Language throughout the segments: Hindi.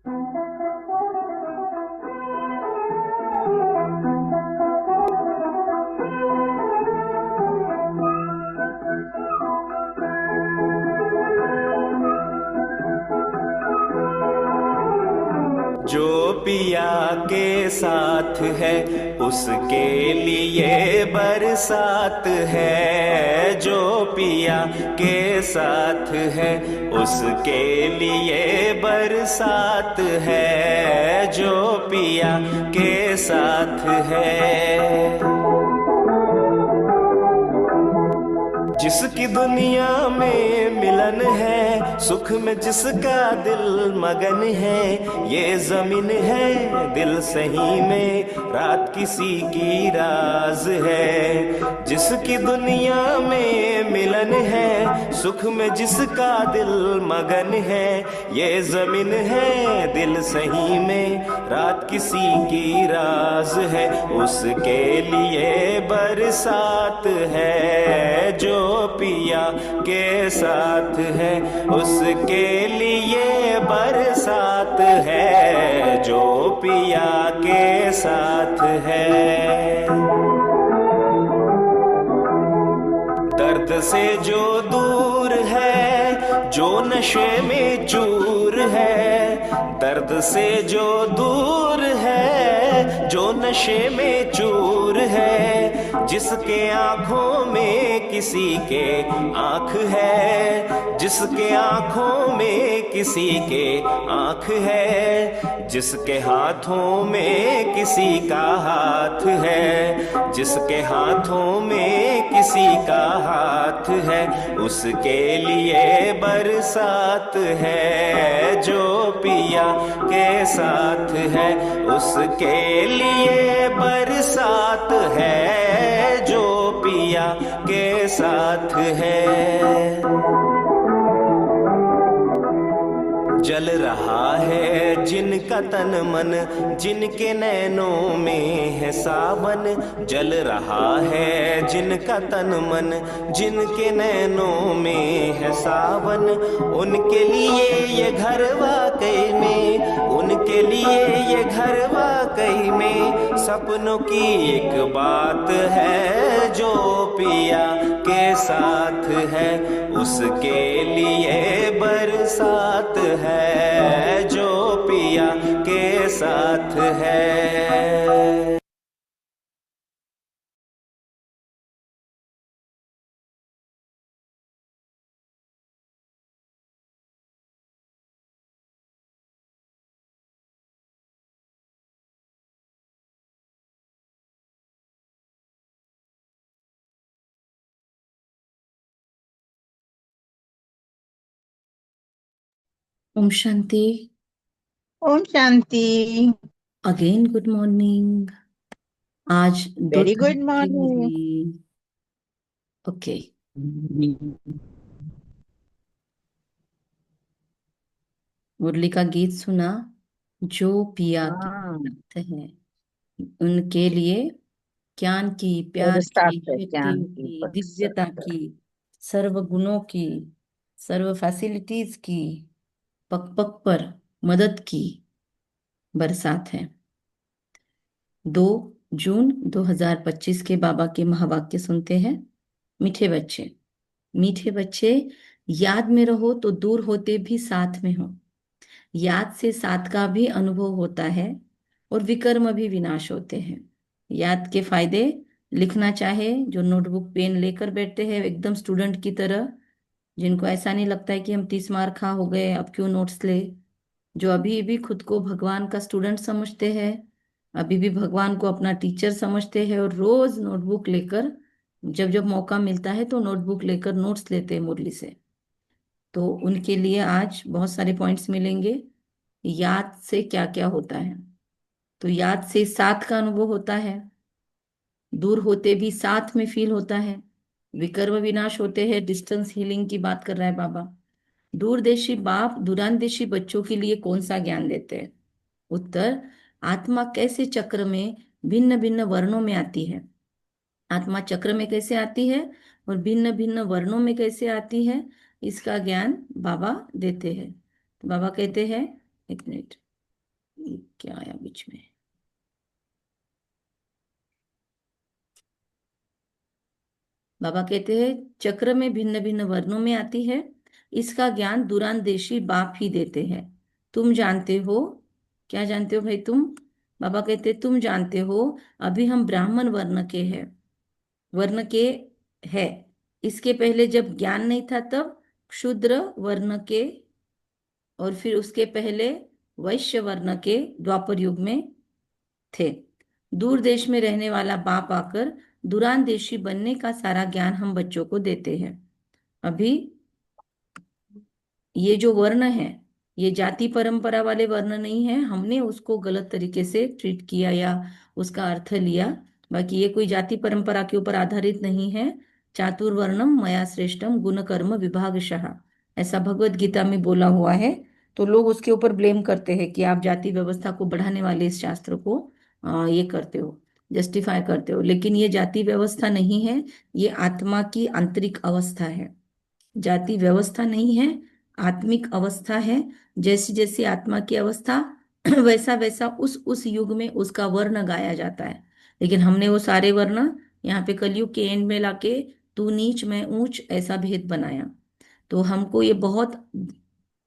जो पिया के साथ है उसके लिए बरसात है। जो पिया के साथ है उसके लिए बरसात है। जो पिया के साथ है। जिसकी दुनिया में मिलन है, सुख में जिसका दिल मगन है। ये जमीन है दिल सही में, रात किसी की राज है। जिसकी दुनिया में मिलन है, सुख में जिसका दिल मगन है। ये जमीन है दिल सही में, रात किसी की राज है। उसके लिए बरसात है जो पिया के साथ है। उसके लिए बरसात है जो पिया के साथ है। दर्द से जो दूर है, जो नशे में चूर है। दर्द से जो दूर है, जो नशे में चूर है। जिसके आंखों में किसी के आंख है, जिसके आंखों में किसी के आंख है। जिसके हाथों में किसी का हाथ है, जिसके हाथों में किसी का हाथ है। उसके लिए बरसात है जो पिया के साथ है। उसके लिए बरसात है जो पिया के साथ है। जल रहा है जिनका तन मन, जिनके नैनों में है सावन। जल रहा है जिनका तन मन, जिनके नैनों में है सावन। उनके लिए ये घर वाकई में, उनके लिए ये घर वाकई में सपनों की एक बात है जो पिया के साथ है। उसके लिए बरसात है जो पिया के साथ है। ओम शांति। ओम शांति। Again good morning. आज वेरी गुड की मॉर्निंग। मुरली। ओके, मुरली का गीत सुना। जो पिया के हाँ, साथ है उनके लिए ज्ञान की, प्यार बरसात की, है ज्ञान शक्तियों की की, दिव्यता बरसात। की, सर्व गुणों की, सर्व फैसिलिटीज की, पग पग पर मदद की बरसात है। 2 जून 2025 के बाबा के महावाक्य सुनते हैं। मीठे बच्चे, मीठे बच्चे, याद में रहो तो दूर होते भी साथ में हो। याद से साथ का भी अनुभव होता है और विकर्म भी विनाश होते हैं। याद के फायदे, लिखना चाहे जो नोटबुक पेन लेकर बैठते हैं एकदम स्टूडेंट की तरह, जिनको ऐसा नहीं लगता है कि हम 30 मार्क खा हो गए अब क्यों नोट्स ले। जो अभी भी खुद को भगवान का स्टूडेंट समझते हैं, अभी भी भगवान को अपना टीचर समझते हैं और रोज नोटबुक लेकर जब जब मौका मिलता है तो नोटबुक लेकर नोट्स लेते हैं मुरली से। तो उनके लिए आज बहुत सारे पॉइंट्स मिलेंगे। याद से क्या क्या होता है। तो याद से साथ का अनुभव होता है, दूर होते भी साथ में फील होता है, विकर्म विनाश होते हैं, डिस्टेंस हीलिंग की बात कर रहा है बाबा। दूरदेशी बाप दूरांदेशी बच्चों के लिए कौन सा ज्ञान देते हैं? उत्तर, आत्मा कैसे चक्र में भिन्न भिन्न वर्णों में आती है। आत्मा चक्र में कैसे आती है और भिन्न भिन्न वर्णों में कैसे आती है, इसका ज्ञान बाबा देते हैं। तो बाबा कहते हैं, एक मिनट, ये क्या आया बीच में? बाबा कहते हैं चक्र में भिन्न भिन्न वर्णों में आती है, इसका ज्ञान दूरांदेशी बाप ही देते हैं। तुम जानते हो, क्या जानते हो भाई तुम? बाबा कहते हैं तुम जानते हो, अभी हम ब्राह्मण वर्ण के है। इसके पहले जब ज्ञान नहीं था तब शूद्र वर्ण के, और फिर उसके पहले वैश्य वर्ण के द्वापर युग में थे। दूर देश में रहने वाला बाप आकर दूरांदेशी बनने का सारा ज्ञान हम बच्चों को देते हैं। अभी ये जो वर्ण है, ये जाति परंपरा वाले वर्ण नहीं है, हमने उसको गलत तरीके से ट्रीट किया या उसका अर्थ लिया। बाकी ये कोई जाति परंपरा के ऊपर आधारित नहीं है। चातुर्वर्णम मया श्रेष्ठम गुण कर्म विभागशः, ऐसा भगवत गीता में बोला हुआ है। तो लोग उसके ऊपर ब्लेम करते हैं कि आप जाति व्यवस्था को बढ़ाने वाले इस शास्त्र को ये करते हो, जस्टिफाई करते हो, लेकिन ये जाति व्यवस्था नहीं है, ये आत्मा की आंतरिक अवस्था है। जाति व्यवस्था नहीं है, आत्मिक अवस्था है। जैसी जैसी आत्मा की अवस्था वैसा वैसा उस युग में उसका वर्ण गाया जाता है। लेकिन हमने वो सारे वर्ण यहाँ पे कलयुग के एंड में लाके तू नीच मैं ऊंच ऐसा भेद बनाया। तो हमको ये बहुत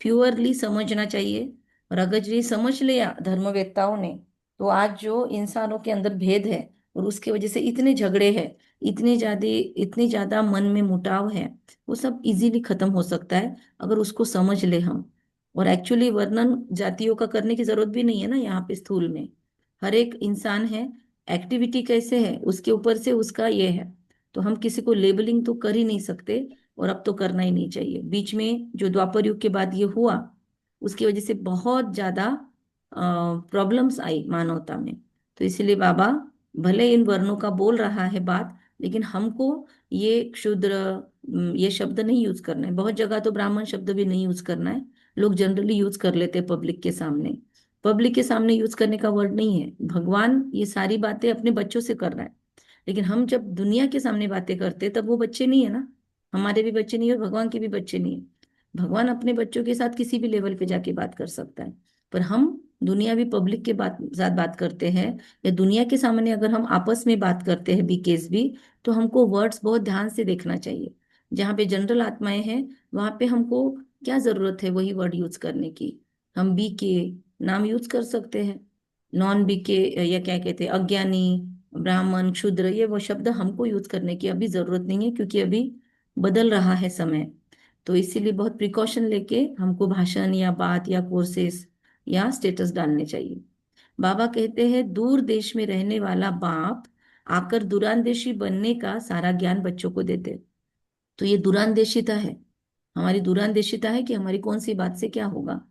प्योरली समझना चाहिए। और अगर ये समझ लिया धर्मवेत्ताओं ने, तो आज जो इंसानों के अंदर भेद है और उसकी वजह से इतने झगड़े हैं, इतनी ज्यादा मन में मुटाव है, वो सब इजीली खत्म हो सकता है अगर उसको समझ ले हम। और एक्चुअली वर्णन जातियों का करने की जरूरत भी नहीं है ना, यहाँ पे स्थूल में हर एक इंसान है, एक्टिविटी कैसे है उसके ऊपर से उसका ये है। तो हम किसी को लेबलिंग तो कर ही नहीं सकते, और अब तो करना ही नहीं चाहिए। बीच में जो द्वापर युग के बाद ये हुआ, उसकी वजह से बहुत ज्यादा प्रॉब्लम्स आई मानवता में। तो इसीलिए बाबा भले इन वर्णों का बोल रहा है बात, लेकिन हमको ये क्षुद्र ये शब्द नहीं यूज करना है। बहुत जगह तो ब्राह्मण शब्द भी नहीं यूज करना है, लोग जनरली यूज कर लेते हैं पब्लिक के सामने। पब्लिक के सामने यूज करने का वर्ड नहीं है। भगवान ये सारी बातें अपने बच्चों से कर रहा है, लेकिन हम जब दुनिया के सामने बातें करते हैं तब वो बच्चे नहीं है ना। हमारे भी बच्चे नहीं है और भगवान के भी बच्चे नहीं है। भगवान अपने बच्चों के साथ किसी भी लेवल पे जाके बात कर सकता है, पर हम दुनिया भी पब्लिक के साथ बात करते हैं, या दुनिया के सामने अगर हम आपस में बात करते हैं बीकेस भी, तो हमको वर्ड्स बहुत ध्यान से देखना चाहिए। जहाँ पे जनरल आत्माएं हैं वहां पे हमको क्या जरूरत है वही वर्ड यूज करने की। हम बी के नाम यूज कर सकते हैं, नॉन बी के या क्या कहते हैं अज्ञानी, ब्राह्मण, क्षुद्र, ये वो शब्द हमको यूज करने की अभी जरूरत नहीं है, क्योंकि अभी बदल रहा है समय। तो इसीलिए बहुत प्रिकॉशन लेके हमको भाषण या बात या कोर्सेस या स्टेटस डालने चाहिए। बाबा कहते हैं दूर देश में रहने वाला बाप आकर दूरांदेशी बनने का सारा ज्ञान बच्चों को देते। तो ये दूरांदेशिता है, हमारी दूरांदेशिता है कि हमारी कौन सी बात से क्या होगा।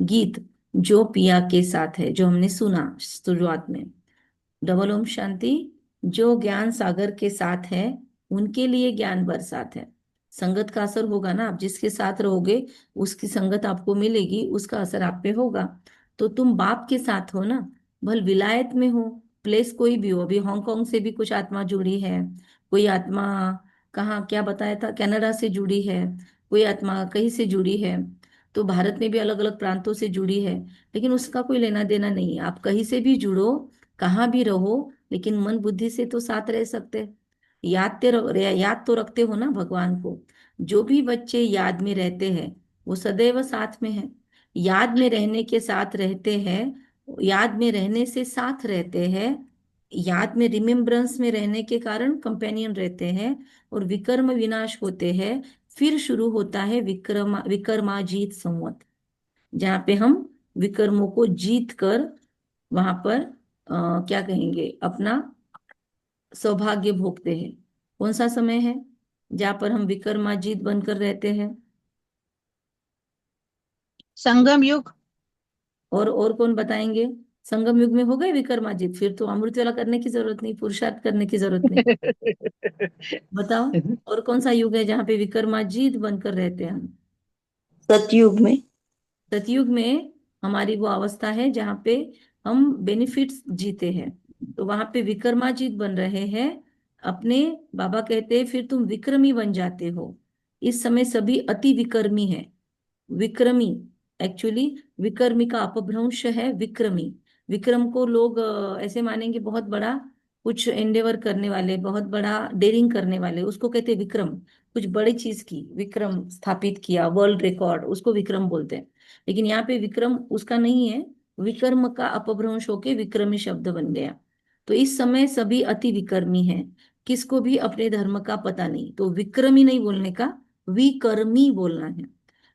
गीत जो पिया के साथ है, जो हमने सुना शुरुआत में, डबल ओम शांति। जो ज्ञान सागर के साथ है उनके लिए ज्ञान बरसात है। संगत का असर होगा ना, आप जिसके साथ रहोगे उसकी संगत आपको मिलेगी, उसका असर आप पे होगा। तो तुम बाप के साथ हो ना, भल विलायत में हो, प्लेस कोई भी हो। अभी हांगकांग से भी कुछ आत्मा जुड़ी है, कोई आत्मा कहाँ क्या बताया था, कनाडा से जुड़ी है, कोई आत्मा कहीं से जुड़ी है। तो भारत में भी अलग अलग प्रांतों से जुड़ी है, लेकिन उसका कोई लेना देना नहीं है। आप कहीं से भी जुड़ो, कहाँ भी रहो, लेकिन मन बुद्धि से तो साथ रह सकते हैं। याद तो रखते हो ना भगवान को। जो भी बच्चे याद में रहते हैं वो सदैव साथ में है। याद में रहने के साथ रहते हैं, याद में रहने से साथ रहते हैं, याद में रिमेम्बरेंस में रहने के कारण कंपेनियन रहते हैं, और विकर्म विनाश होते हैं। फिर शुरू होता है विकर्माजीत संवत, जहाँ पे हम विकर्मों को जीत कर वहां पर क्या कहेंगे अपना सौभाग्य भोगते हैं। कौन सा समय है जहाँ पर हम विक्रमाजीत बनकर रहते हैं? संगम युग। और कौन बताएंगे? संगम युग में हो गए विक्रमाजीत, फिर तो अमृत वेला करने की जरूरत नहीं, पुरुषार्थ करने की जरूरत नहीं। बताओ, और कौन सा युग है जहाँ पे विक्रमाजीत बनकर रहते हैं हम? सतयुग में। सतयुग में हमारी वो अवस्था है जहाँ पे हम बेनिफिट्स जीते हैं, तो वहां पे विक्रमाजीत बन रहे हैं अपने। बाबा कहते हैं फिर तुम विक्रमी बन जाते हो। इस समय सभी अति विक्रमी है, विक्रमी एक्चुअली विकर्मी का अपभ्रंश है विक्रमी। विक्रम को लोग ऐसे मानेंगे बहुत बड़ा कुछ एंडेवर करने वाले, बहुत बड़ा डेयरिंग करने वाले, उसको कहते हैं विक्रम। कुछ बड़ी चीज की विक्रम स्थापित किया, वर्ल्ड रिकॉर्ड, उसको विक्रम बोलते हैं। लेकिन यहाँ पे विक्रम उसका नहीं है, विकर्म का अपभ्रंश होके विक्रमी शब्द बन गया। तो इस समय सभी अति विकर्मी हैं, किसको भी अपने धर्म का पता नहीं, तो विक्रमी नहीं बोलने का, विकर्मी बोलना है।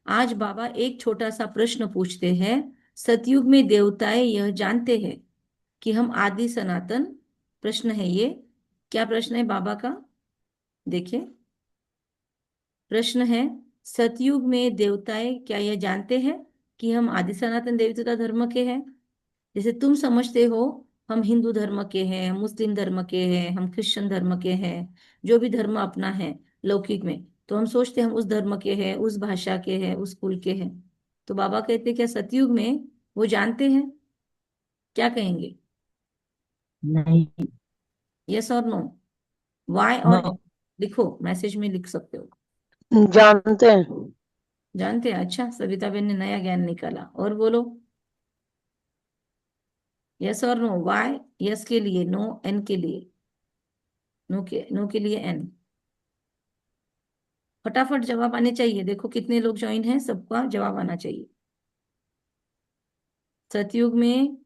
आज बाबा एक छोटा सा प्रश्न पूछते हैं। सतयुग में देवताएं यह जानते हैं कि हम आदि सनातन, प्रश्न है ये, क्या प्रश्न है बाबा का, देखिए प्रश्न है, सतयुग में देवताएं क्या यह जानते हैं कि हम आदि सनातन देवता धर्म के हैं। जैसे तुम समझते हो हम हिंदू धर्म के हैं, मुस्लिम धर्म के हैं, हम क्रिश्चियन धर्म के हैं, जो भी धर्म अपना है लौकिक में, तो हम सोचते हैं हम उस धर्म के हैं, उस भाषा के हैं, उस कुल के हैं। तो बाबा कहते हैं क्या सतयुग में वो जानते हैं, क्या कहेंगे, नहीं। यस और नो, वाई और, नो। लिखो मैसेज में लिख सकते हो। जानते हैं। जानते हैं, अच्छा सविता बहन ने नया ज्ञान निकाला, और बोलो यस और नो, वाई यस के लिए, नो एन के लिए, नो के लिए एन। फटाफट जवाब आने चाहिए, देखो कितने लोग ज्वाइन हैं, सबका जवाब आना चाहिए। सतयुग में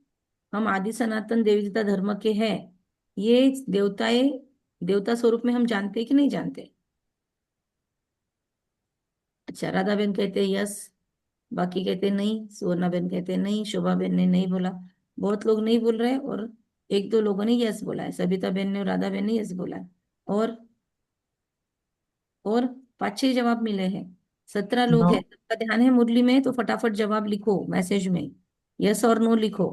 हम आदि सनातन देवी देवता धर्म के हैं, ये देवताएं देवता स्वरूप में हम जानते हैं कि नहीं जानते। अच्छा राधा बहन कहते हैं यस, बाकी कहते हैं नहीं, सुवर्णा बहन कहते हैं नहीं, शोभा बहन ने नहीं बोला, बहुत लोग नहीं बोल रहे, और एक दो लोगों ने यस बोला है, सबिता बहन ने और राधा बहन ने यस बोला है। और और 5-6 जवाब मिले हैं, 17 लोग नो। हैं, सबका ध्यान है मुरली में, तो फटाफट जवाब लिखो मैसेज में, यस और नो लिखो,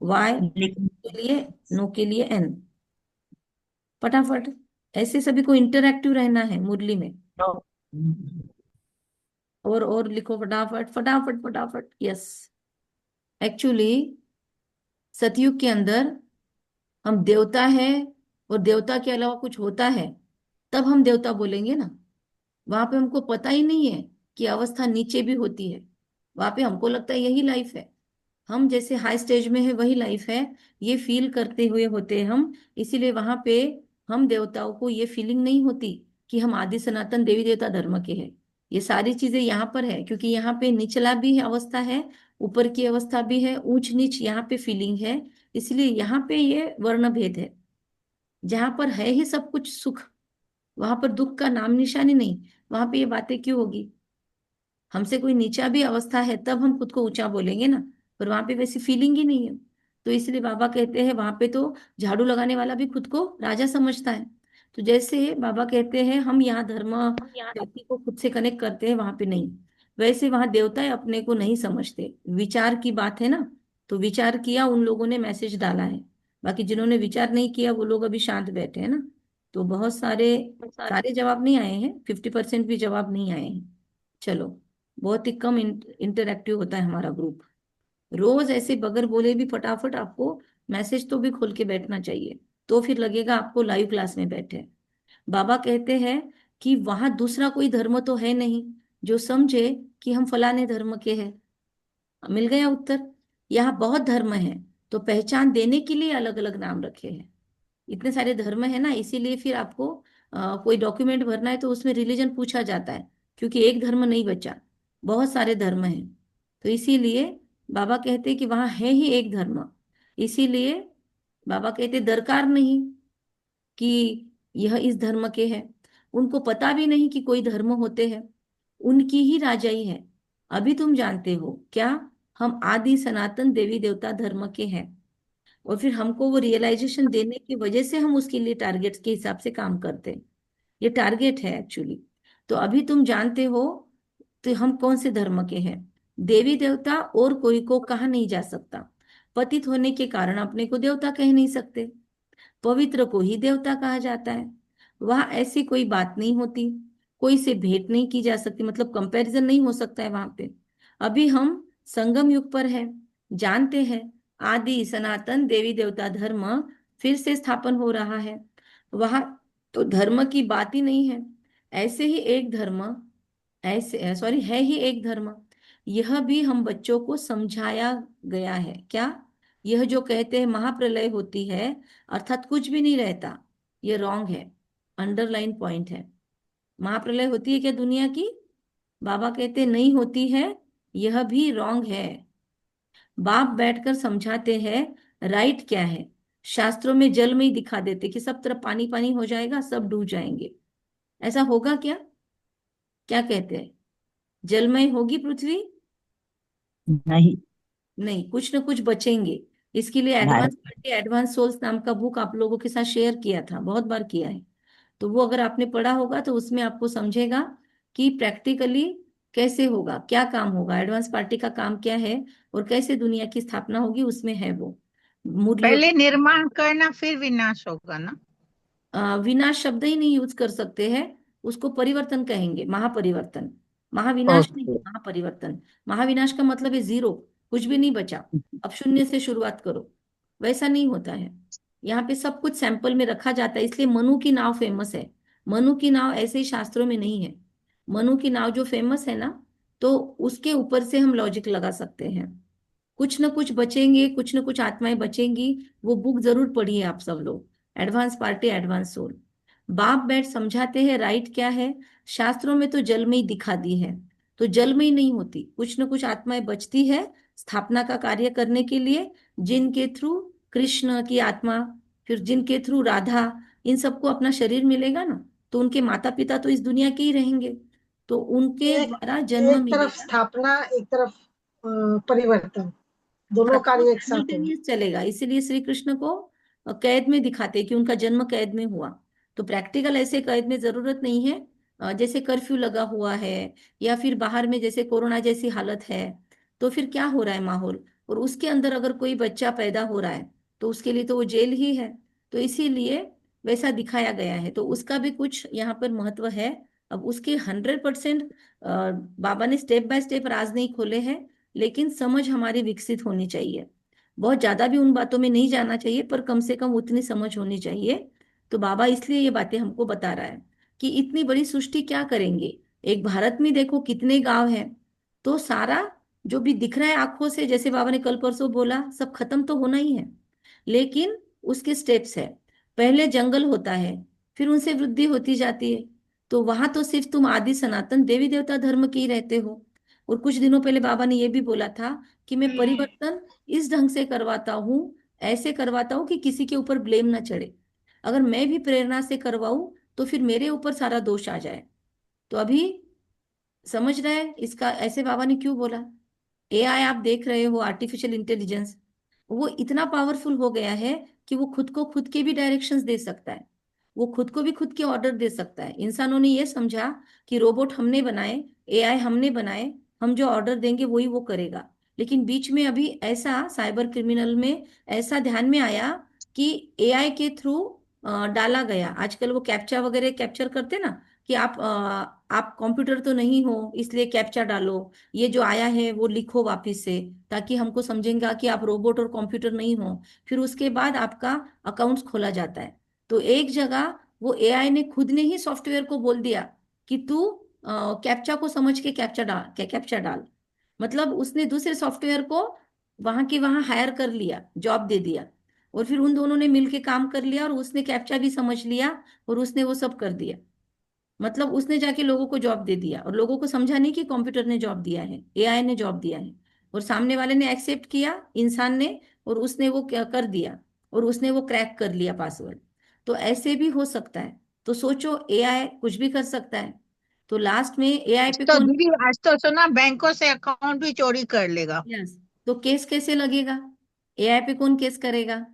वाई के लिए, नो के लिए एन, फटाफट। ऐसे सभी को इंटरैक्टिव रहना है मुरली में। नो। और लिखो फटाफट फटाफट फटाफट, यस। एक्चुअली सतयुग के अंदर हम देवता है, और देवता के अलावा कुछ होता है, तब हम देवता बोलेंगे ना। वहां पे हमको पता ही नहीं है कि अवस्था नीचे भी होती है, वहां पे हमको लगता है यही लाइफ है, हम जैसे हाई स्टेज में है वही लाइफ है, ये फील करते हुए होते हैं हम। इसीलिए वहां पे हम देवताओं को ये फीलिंग नहीं होती कि हम आदि सनातन देवी देवता धर्म के हैं। ये सारी चीजें यहाँ पर है, क्योंकि यहाँ पे निचला भी अवस्था है, ऊपर की अवस्था भी है, ऊंच नीच यहाँ पे फीलिंग है। इसलिए यहाँ पे ये वर्ण भेद है। जहां पर है ही सब कुछ सुख, वहां पर दुख का नाम निशानी नहीं, वहां पे ये बातें क्यों होगी। हमसे कोई नीचा भी अवस्था है तब हम खुद को ऊंचा बोलेंगे ना, पर वहां पे वैसी फीलिंग ही नहीं है। तो इसलिए बाबा कहते हैं वहां पे तो झाड़ू लगाने वाला भी खुद को राजा समझता है। तो जैसे बाबा कहते हैं हम यहाँ धर्म जाति को खुद से कनेक्ट करते हैं, वहां पे नहीं, वैसे वहां देवताएं अपने को नहीं समझते। विचार की बात है ना, तो विचार किया उन लोगों ने मैसेज डाला है, बाकी जिन्होंने विचार नहीं किया वो लोग अभी शांत बैठे हैं ना। तो बहुत सारे, सारे जवाब नहीं आए हैं, 50% भी जवाब नहीं आए हैं। चलो, बहुत ही कम इंटरैक्टिव होता है हमारा ग्रुप। रोज ऐसे बगैर बोले भी फटाफट आपको मैसेज तो भी खोल के बैठना चाहिए, तो फिर लगेगा आपको लाइव क्लास में बैठे हैं। बाबा कहते हैं कि वहां दूसरा कोई धर्म तो है नहीं जो समझे कि हम फलाने धर्म के हैं। मिल गया उत्तर। यहाँ बहुत धर्म है, तो पहचान देने के लिए अलग अलग नाम रखे हैं। इतने सारे धर्म है ना, इसीलिए फिर आपको कोई डॉक्यूमेंट भरना है तो उसमें रिलीजन पूछा जाता है, क्योंकि एक धर्म नहीं बचा, बहुत सारे धर्म हैं। तो इसीलिए बाबा कहते हैं कि वहां है ही एक धर्म। इसीलिए बाबा कहते दरकार नहीं कि यह इस धर्म के है, उनको पता भी नहीं कि कोई धर्म होते हैं, उनकी ही राजाई है। अभी तुम जानते हो क्या, हम आदि सनातन देवी देवता धर्म के हैं, और फिर हमको वो रियलाइजेशन देने की वजह से हम उसके लिए टारगेट्स के हिसाब से काम करते हैं। ये टारगेट है एक्चुअली। तो अभी तुम जानते हो तो हम कौन से धर्म के हैं। देवी देवता और कोई को कहा नहीं जा सकता, पतित होने के कारण अपने को देवता कह नहीं सकते, पवित्र को ही देवता कहा जाता है। वहां ऐसी कोई बात नहीं होती, कोई से भेंट नहीं की जा सकती, मतलब कंपैरिजन नहीं हो सकता है वहां पे। अभी हम संगम युग पर है, जानते हैं आदि सनातन देवी देवता धर्म फिर से स्थापन हो रहा है। वहां तो धर्म की बात ही नहीं है, ऐसे ही एक धर्म, ऐसे सॉरी है ही एक धर्म। यह भी हम बच्चों को समझाया गया है क्या? यह जो कहते हैं महाप्रलय होती है अर्थात कुछ भी नहीं रहता, ये रॉन्ग है, अंडरलाइन पॉइंट है। महाप्रलय होती है क्या दुनिया की? बाबा कहते नहीं होती है, यह भी रॉन्ग है। बाप बैठकर समझाते हैं राइट क्या है। शास्त्रों में जल में ही दिखा देते कि सब तरफ पानी पानी हो जाएगा, सब डूब जाएंगे। ऐसा होगा क्या? क्या कहते हैं, जलमय होगी पृथ्वी? नहीं। नहीं, कुछ ना कुछ बचेंगे। इसके लिए नहीं। एडवांस पार्टी एडवांस सोल्स नाम का बुक आप लोगों के साथ शेयर किया था, बहुत बार किया है। तो वो अगर आपने पढ़ा होगा तो उसमें आपको समझेगा कि प्रैक्टिकली कैसे होगा, क्या काम होगा, एडवांस पार्टी का काम क्या है और कैसे दुनिया की स्थापना होगी, उसमें है वो मुरलियों। पहले निर्माण करना फिर विनाश होगा ना? विनाश शब्द ही नहीं यूज कर सकते हैं, उसको परिवर्तन कहेंगे, महापरिवर्तन। महाविनाश नहीं, ओके। महापरिवर्तन। महाविनाश का मतलब है जीरो, कुछ भी नहीं बचा, अब शून्य से शुरुआत करो। वैसा नहीं होता है, यहाँ पे सब कुछ सैंपल में रखा जाता है। इसलिए मनु की नाव फेमस है। मनु की नाव ऐसे ही शास्त्रों में नहीं है। मनु की नाव जो फेमस है ना, तो उसके ऊपर से हम लॉजिक लगा सकते हैं। कुछ ना कुछ बचेंगे, कुछ ना कुछ आत्माएं बचेंगी। वो बुक जरूर पढ़िए आप सब लोग, एडवांस पार्टी एडवांस सोल। बाप बैठ समझाते हैं राइट क्या है। शास्त्रों में तो जल में ही दिखा दी है, तो जल में ही नहीं होती, कुछ ना कुछ आत्माएं बचती है स्थापना का कार्य करने के लिए, जिनके थ्रू कृष्ण की आत्मा, फिर जिनके थ्रू राधा, इन सबको अपना शरीर मिलेगा ना, तो उनके माता पिता तो इस दुनिया के ही रहेंगे, तो उनके एक द्वारा जन्म एक तरफ मिलेगा। स्थापना, एक तरफ परिवर्तन, हाँ, दोनों दोनों कार्य एक साथ होंगे। साइमल्टेनियस चलेगा, इसीलिए श्री कृष्ण को कैद में दिखाते हैं कि उनका जन्म कैद में हुआ। तो प्रैक्टिकल ऐसे कैद में जरूरत नहीं है। जैसे कर्फ्यू लगा हुआ है या फिर बाहर में जैसे कोरोना जैसी हालत है, तो फिर क्या हो रहा है माहौल, और उसके अंदर अगर कोई बच्चा पैदा हो रहा है तो उसके लिए तो वो जेल ही है। तो इसीलिए वैसा दिखाया गया है, तो उसका भी कुछ यहाँ पर महत्व है। अब उसके 100% बाबा ने स्टेप बाय स्टेप राज नहीं खोले हैं, लेकिन समझ हमारी विकसित होनी चाहिए। बहुत ज्यादा भी उन बातों में नहीं जाना चाहिए, पर कम से कम उतनी समझ होनी चाहिए। तो बाबा इसलिए ये बातें हमको बता रहा है कि इतनी बड़ी सृष्टि क्या करेंगे। एक भारत में देखो कितने गांव हैं, तो सारा जो भी दिख रहा है आंखों से, जैसे बाबा ने कल परसों बोला, सब खत्म तो होना ही है, लेकिन उसके स्टेप्स है। पहले जंगल होता है, फिर उनसे वृद्धि होती जाती है। तो वहां तो सिर्फ तुम आदि सनातन देवी देवता धर्म के ही रहते हो। और कुछ दिनों पहले बाबा ने ये भी बोला था कि मैं परिवर्तन इस ढंग से करवाता हूँ, ऐसे करवाता हूँ कि किसी के ऊपर ब्लेम ना चढ़े। अगर मैं भी प्रेरणा से करवाऊं तो फिर मेरे ऊपर सारा दोष आ जाए। तो अभी समझ रहे हैं इसका, ऐसे बाबा ने क्यों बोला। एआई आप देख रहे हो, आर्टिफिशियल इंटेलिजेंस, वो इतना पावरफुल हो गया है कि वो खुद को खुद के भी डायरेक्शंस दे सकता है, वो खुद को भी खुद के ऑर्डर दे सकता है। इंसानों ने ये समझा कि रोबोट हमने बनाए, एआई हमने बनाए, हम जो ऑर्डर देंगे वही वो करेगा। लेकिन बीच में अभी ऐसा साइबर क्रिमिनल में ऐसा ध्यान में आया कि एआई के थ्रू डाला गया। आजकल वो कैप्चा वगैरह कैप्चर करते ना, कि आप कंप्यूटर तो नहीं हो इसलिए कैप्चा डालो, ये जो आया है वो लिखो वापिस से, ताकि हमको समझेंगे कि आप रोबोट और कंप्यूटर नहीं हो। फिर उसके बाद आपका अकाउंट्स खोला जाता है। तो एक जगह वो एआई ने खुद ने ही सॉफ्टवेयर को बोल दिया कि तू कैप्चा को समझ के कैप्चा डाल। मतलब उसने दूसरे सॉफ्टवेयर को वहां के वहां हायर कर लिया, जॉब दे दिया, और फिर उन दोनों ने मिलके काम कर लिया और उसने कैप्चा भी समझ लिया और उसने वो सब कर दिया। मतलब उसने जाके लोगों को जॉब दे दिया, और लोगों को समझा नहीं कि कंप्यूटर ने जॉब दिया है, एआई ने जॉब दिया है, और सामने वाले ने एक्सेप्ट किया, इंसान ने, और उसने वो क्या कर दिया, और उसने वो क्रैक कर लिया पासवर्ड। तो ऐसे भी हो सकता है। तो सोचो, एआई कुछ भी कर सकता है। तो लास्ट में एआई आज पे तो कौन? दीदी, आज तो सुना बैंकों से अकाउंट भी चोरी कर लेगा। यस। तो केस कैसे लगेगा? एआई पे कौन केस करेगा?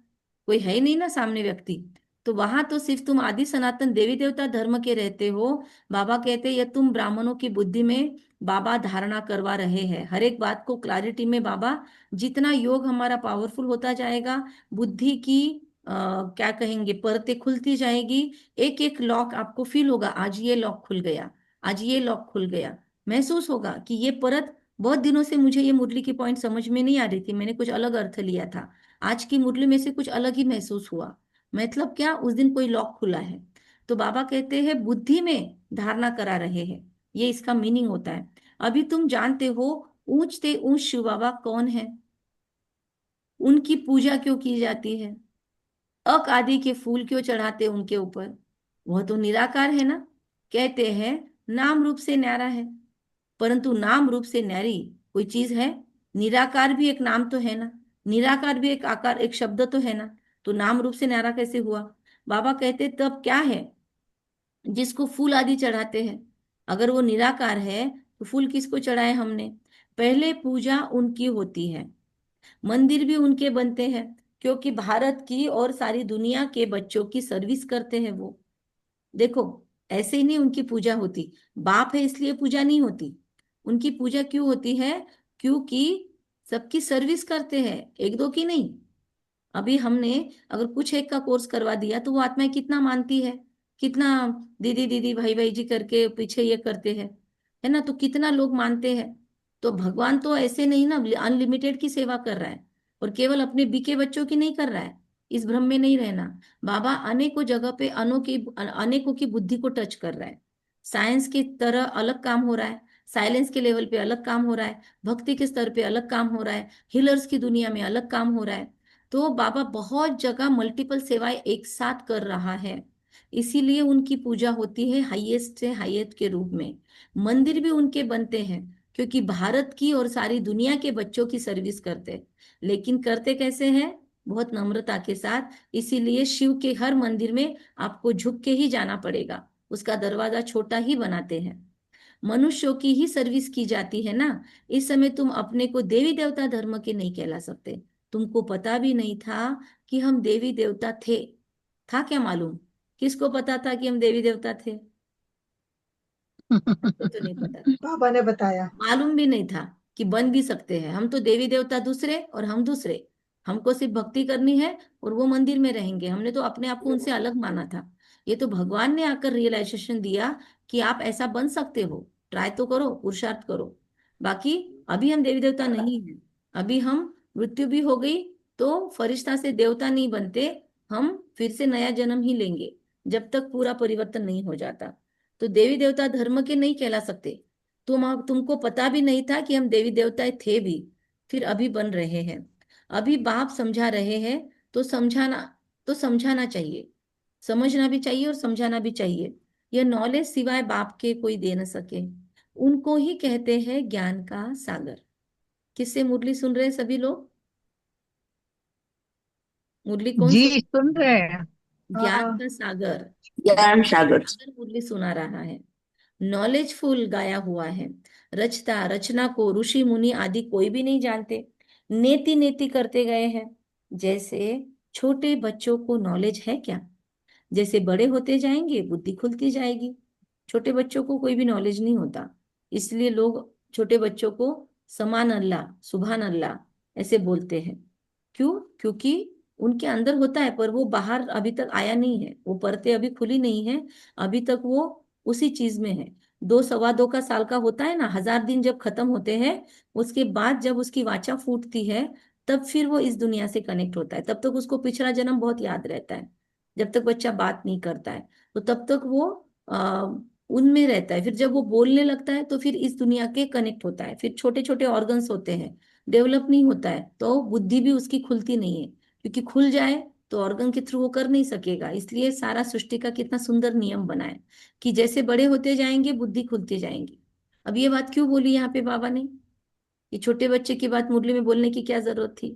कोई है ही नहीं ना सामने व्यक्ति। तो वहां तो सिर्फ तुम आदि सनातन देवी देवता धर्म के रहते हो। बाबा कहते हैं ये तुम ब्राह्मणों की बुद्धि में बाबा धारणा करवा रहे हैं, हर एक बात को क्लैरिटी में बाबा। जितना योग हमारा पावरफुल होता जाएगा, बुद्धि की क्या कहेंगे, परतें खुलती जाएगी। एक एक लॉक आपको फील होगा, आज ये लॉक खुल गया, आज ये लॉक खुल गया। महसूस होगा कि ये परत, बहुत दिनों से मुझे ये मुरली की पॉइंट समझ में नहीं आ रही थी, मैंने कुछ अलग अर्थ लिया था। आज की मुरली में से कुछ अलग ही महसूस हुआ। मतलब क्या, उस दिन कोई लॉक खुला है। तो बाबा कहते हैं बुद्धि में धारणा करा रहे हैं, ये इसका मीनिंग होता है। अभी तुम जानते हो ऊंचते ऊंच शिव बाबा कौन है, उनकी पूजा क्यों की जाती है, अक आदि के फूल क्यों चढ़ाते उनके ऊपर, वह तो निराकार है ना। कहते हैं नाम रूप से न्यारा है, परंतु नाम रूप से न्यारी कोई चीज है? निराकार भी एक नाम तो है ना, निराकार भी एक आकार एक शब्द तो है ना, तो नाम रूप से न्यारा कैसे हुआ? बाबा कहते तब क्या है जिसको फूल आदि चढ़ाते हैं, अगर वो निराकार है तो फूल किसको चढ़ाए हमने? पहले पूजा उनकी होती है, मंदिर भी उनके बनते हैं, क्योंकि भारत की और सारी दुनिया के बच्चों की सर्विस करते हैं वो। देखो, ऐसे ही नहीं उनकी पूजा होती, बाप है इसलिए पूजा नहीं होती। उनकी पूजा क्यों होती है? क्योंकि सबकी सर्विस करते हैं, एक दो की नहीं। अभी हमने अगर कुछ एक का कोर्स करवा दिया तो वो आत्माएं कितना मानती है, कितना दीदी दीदी भाई भाई जी करके पीछे ये करते हैं, है ना, तो कितना लोग मानते हैं। तो भगवान तो ऐसे नहीं ना अनलिमिटेड की सेवा कर रहा है, और केवल अपने बीके बच्चों की नहीं कर रहा है। इस भ्रम में नहीं रहना। बाबा अनेकों जगह पे अनेकों की बुद्धि को टच कर रहा है। साइंस की तरह अलग काम हो रहा है, साइलेंस के लेवल पे अलग काम हो रहा है, भक्ति के स्तर पे अलग काम हो रहा है, हीलर्स की दुनिया में अलग काम हो रहा है। तो बाबा बहुत जगह मल्टीपल सेवाएं एक साथ कर रहा है, इसीलिए उनकी पूजा होती है हाईएस्ट से हाईएस्ट के रूप में। मंदिर भी उनके बनते हैं, क्योंकि भारत की और सारी दुनिया के बच्चों की सर्विस करते हैं। लेकिन करते कैसे हैं? बहुत नम्रता के साथ। इसीलिए शिव के हर मंदिर में आपको झुक के ही जाना पड़ेगा, उसका दरवाजा छोटा ही बनाते हैं। मनुष्यों की ही सर्विस की जाती है ना। इस समय तुम अपने को देवी देवता धर्म के नहीं कहला सकते। तुमको पता भी नहीं था कि हम देवी देवता थे। था क्या मालूम? किसको पता था कि हम देवी देवता थे? हमको तो नहीं पता। बाबा ने बताया। मालूम भी नहीं था कि बन भी सकते हैं। हम तो देवी देवता दूसरे और हम दूसरे, हमको सिर्फ भक्ति करनी है और वो मंदिर में रहेंगे। हमने तो अपने आप को उनसे अलग माना था। ये तो भगवान ने आकर रियलाइजेशन दिया कि आप ऐसा बन सकते हो, ट्राई तो करो, पुरुषार्थ करो। बाकी अभी हम देवी देवता नहीं हैं। अभी हम मृत्यु भी हो गई तो फरिश्ता से देवता नहीं बनते, हम फिर से नया जन्म ही लेंगे, जब तक पूरा परिवर्तन नहीं हो जाता। तो देवी देवता धर्म के नहीं कहला सकते। तुमको पता भी नहीं था कि हम देवी देवता थे भी, फिर अभी बन रहे हैं। अभी बाप समझा रहे हैं, तो समझाना चाहिए, समझना भी चाहिए और समझाना भी चाहिए। यह नॉलेज सिवाय बाप के कोई दे न सके। उनको ही कहते हैं ज्ञान का सागर। किससे मुरली सुन रहे हैं सभी लोग? मुरली कौन जी सुन? सुन रहे हैं। ज्ञान हाँ। का सागर। ज्ञान ज्ञान का सागर। सागर मुरली सुना रहा है। नॉलेजफुल गाया हुआ है। रचता रचना को ऋषि मुनि आदि कोई भी नहीं जानते, नेति नेति करते गए हैं। जैसे छोटे बच्चों को नॉलेज है क्या? जैसे बड़े होते जाएंगे बुद्धि खुलती जाएगी। छोटे बच्चों को कोई भी नॉलेज नहीं होता, इसलिए लोग छोटे बच्चों को समान अल्लाह सुभान अल्लाह ऐसे बोलते हैं। क्यों? क्योंकि उनके अंदर होता है, पर वो बाहर अभी तक आया नहीं है, वो परतें अभी खुली नहीं है। अभी तक वो उसी चीज में है। 2 सवा 2 का साल का होता है ना, 1000 दिन जब खत्म होते हैं, उसके बाद जब उसकी वाचा फूटती है, तब फिर वो इस दुनिया से कनेक्ट होता है। तब तक उसको पिछला जन्म बहुत याद रहता है। जब तक बच्चा बात नहीं करता है, तो तब तक वो आ, उनमें रहता है। फिर जब वो बोलने लगता है तो फिर इस दुनिया के कनेक्ट होता है। फिर छोटे छोटे ऑर्गन्स होते हैं, डेवलप नहीं होता है, तो बुद्धि भी उसकी खुलती नहीं है। क्योंकि खुल जाए तो ऑर्गन के थ्रू वो कर नहीं सकेगा। इसलिए सारा सृष्टि का कितना सुंदर नियम बना है कि जैसे बड़े होते जाएंगे बुद्धि खुलती जाएंगी। अब ये बात क्यों बोली यहाँ पे बाबा ने? ये छोटे बच्चे की बात मुरली में बोलने की क्या जरूरत थी?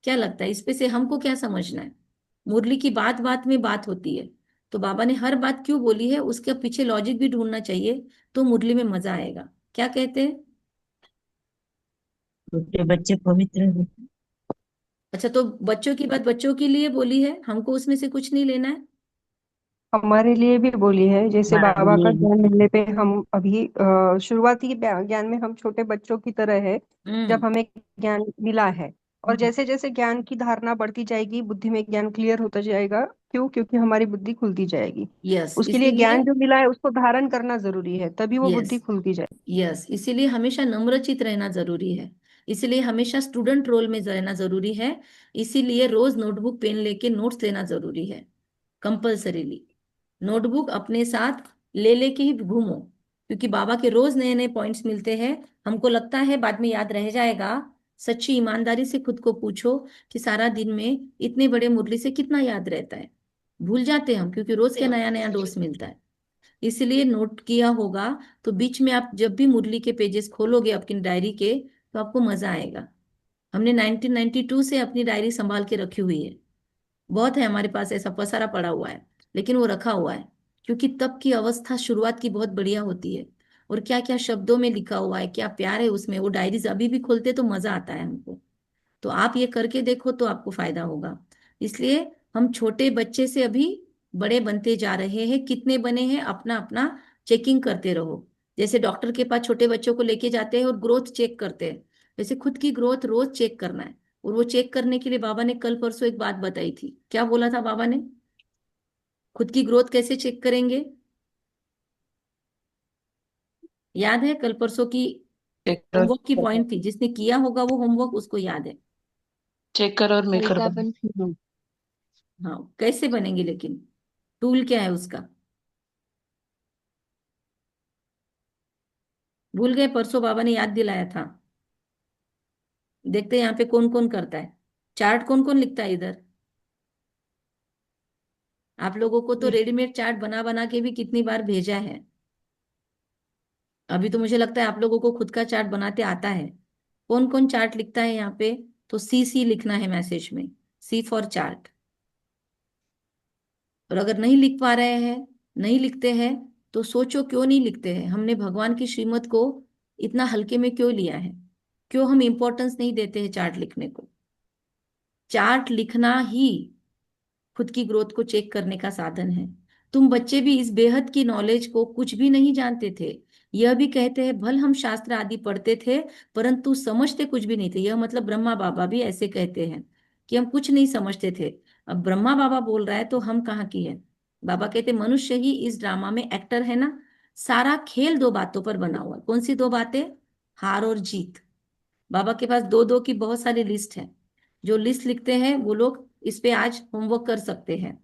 क्या लगता है इस पे से हमको क्या समझना है? मुरली की बात बात में बात होती है, तो बाबा ने हर बात क्यों बोली है उसके पीछे लॉजिक भी ढूंढना चाहिए, तो मुरली में मजा आएगा। क्या कहते हैं? छोटे बच्चे पवित्र होते अच्छा, तो बच्चों की बात बच्चों के लिए बोली है, हमको उसमें से कुछ नहीं लेना है। हमारे लिए भी बोली है। जैसे हमारे बाबा का लिए ज्ञान भी। मिलने पे हम अभी शुरुआती ज्ञान में हम छोटे बच्चों की तरह है, हम्म। जब हमें ज्ञान मिला है। और हम्म। जैसे जैसे ज्ञान की धारणा बढ़ती जाएगी, बुद्धि में ज्ञान क्लियर होता जाएगा। क्यों? क्योंकि हमारी बुद्धि खुलती जाएगी। यस, उसके लिए इसीलिए। ज्ञान जो मिला है उसको धारण करना जरूरी है, तभी वो यस। बुद्धि खुलती जाएगी। यस, इसीलिए हमेशा नम्रचित रहना जरूरी है। इसीलिए हमेशा स्टूडेंट रोल में रहना जरूरी है। इसीलिए रोज नोटबुक पेन लेके नोट्स लेना जरूरी है, कंपल्सरीली। नोटबुक अपने साथ ले लेके ही घूमो, क्योंकि बाबा के रोज नए नए पॉइंट्स मिलते हैं। हमको लगता है बाद में याद रह जाएगा। सच्ची ईमानदारी से खुद को पूछो कि सारा दिन में इतने बड़े मुरली से कितना याद रहता है। भूल जाते हैं हम, क्योंकि रोज के नया नया डोज मिलता है। इसलिए नोट किया होगा तो बीच में आप जब भी मुरली के पेजेस खोलोगे अपनी डायरी के, तो आपको मजा आएगा। हमने 1992 से अपनी डायरी संभाल के रखी हुई है। बहुत है हमारे पास, ऐसा पसारा पड़ा हुआ है, लेकिन वो रखा हुआ है क्योंकि तब की अवस्था शुरुआत की बहुत बढ़िया होती है। और क्या क्या शब्दों में लिखा हुआ है, क्या प्यार है उसमें। वो डायरीज अभी भी खोलते तो मजा आता है हमको। तो आप ये करके देखो तो आपको फायदा होगा। इसलिए हम छोटे बच्चे से अभी बड़े बनते जा रहे हैं। कितने बने हैं अपना अपना चेकिंग करते रहो। जैसे डॉक्टर के पास छोटे बच्चों को लेके जाते हैं और ग्रोथ चेक करते हैं, वैसे खुद की ग्रोथ रोज चेक करना है। और वो चेक करने के लिए बाबा ने कल परसों एक बात बताई थी। क्या बोला था बाबा ने? खुद की ग्रोथ कैसे चेक करेंगे? याद है कल परसों की चेक होमवर्क की करो, पॉइंट थी। जिसने किया होगा वो होमवर्क उसको याद है। चेकर और मेकर बनो। हल्कापन फीलिंग। हाँ, कैसे बनेंगे लेकिन? टूल क्या है उसका? भूल गए? परसों बाबा ने याद दिलाया था। देखते हैं यहाँ पे कौन कौन करता है। चार्ट कौन कौन लिखता है इधर? आप लोगों को तो रेडीमेड चार्ट बना बना के भी कितनी बार भेजा है। अभी तो मुझे लगता है आप लोगों को खुद का चार्ट बनाते आता है। कौन कौन चार्ट लिखता है यहाँ पे? तो सी सी लिखना है मैसेज में, सी फॉर चार्ट। और अगर नहीं लिख पा रहे हैं, नहीं लिखते हैं, तो सोचो क्यों नहीं लिखते हैं। हमने भगवान की श्रीमत को इतना हल्के में क्यों लिया है? क्यों हम इंपॉर्टेंस नहीं देते हैं चार्ट लिखने को? चार्ट लिखना ही खुद की ग्रोथ को चेक करने का साधन है। तुम बच्चे भी इस बेहद की नॉलेज को कुछ भी नहीं जानते थे। यह भी कहते हैं भल हम शास्त्र आदि पढ़ते थे परंतु समझते कुछ भी नहीं थे। यह मतलब ब्रह्मा बाबा भी ऐसे कहते हैं कि हम कुछ नहीं समझते थे। अब ब्रह्मा बाबा बोल रहा है तो हम कहाँ की है? बाबा कहते मनुष्य ही इस ड्रामा में एक्टर है ना। सारा खेल दो बातों पर बना हुआ है। कौन सी दो बातें? हार और जीत। बाबा के पास दो दो की बहुत सारी लिस्ट है। जो लिस्ट लिखते हैं वो लोग इस पे आज होमवर्क कर सकते हैं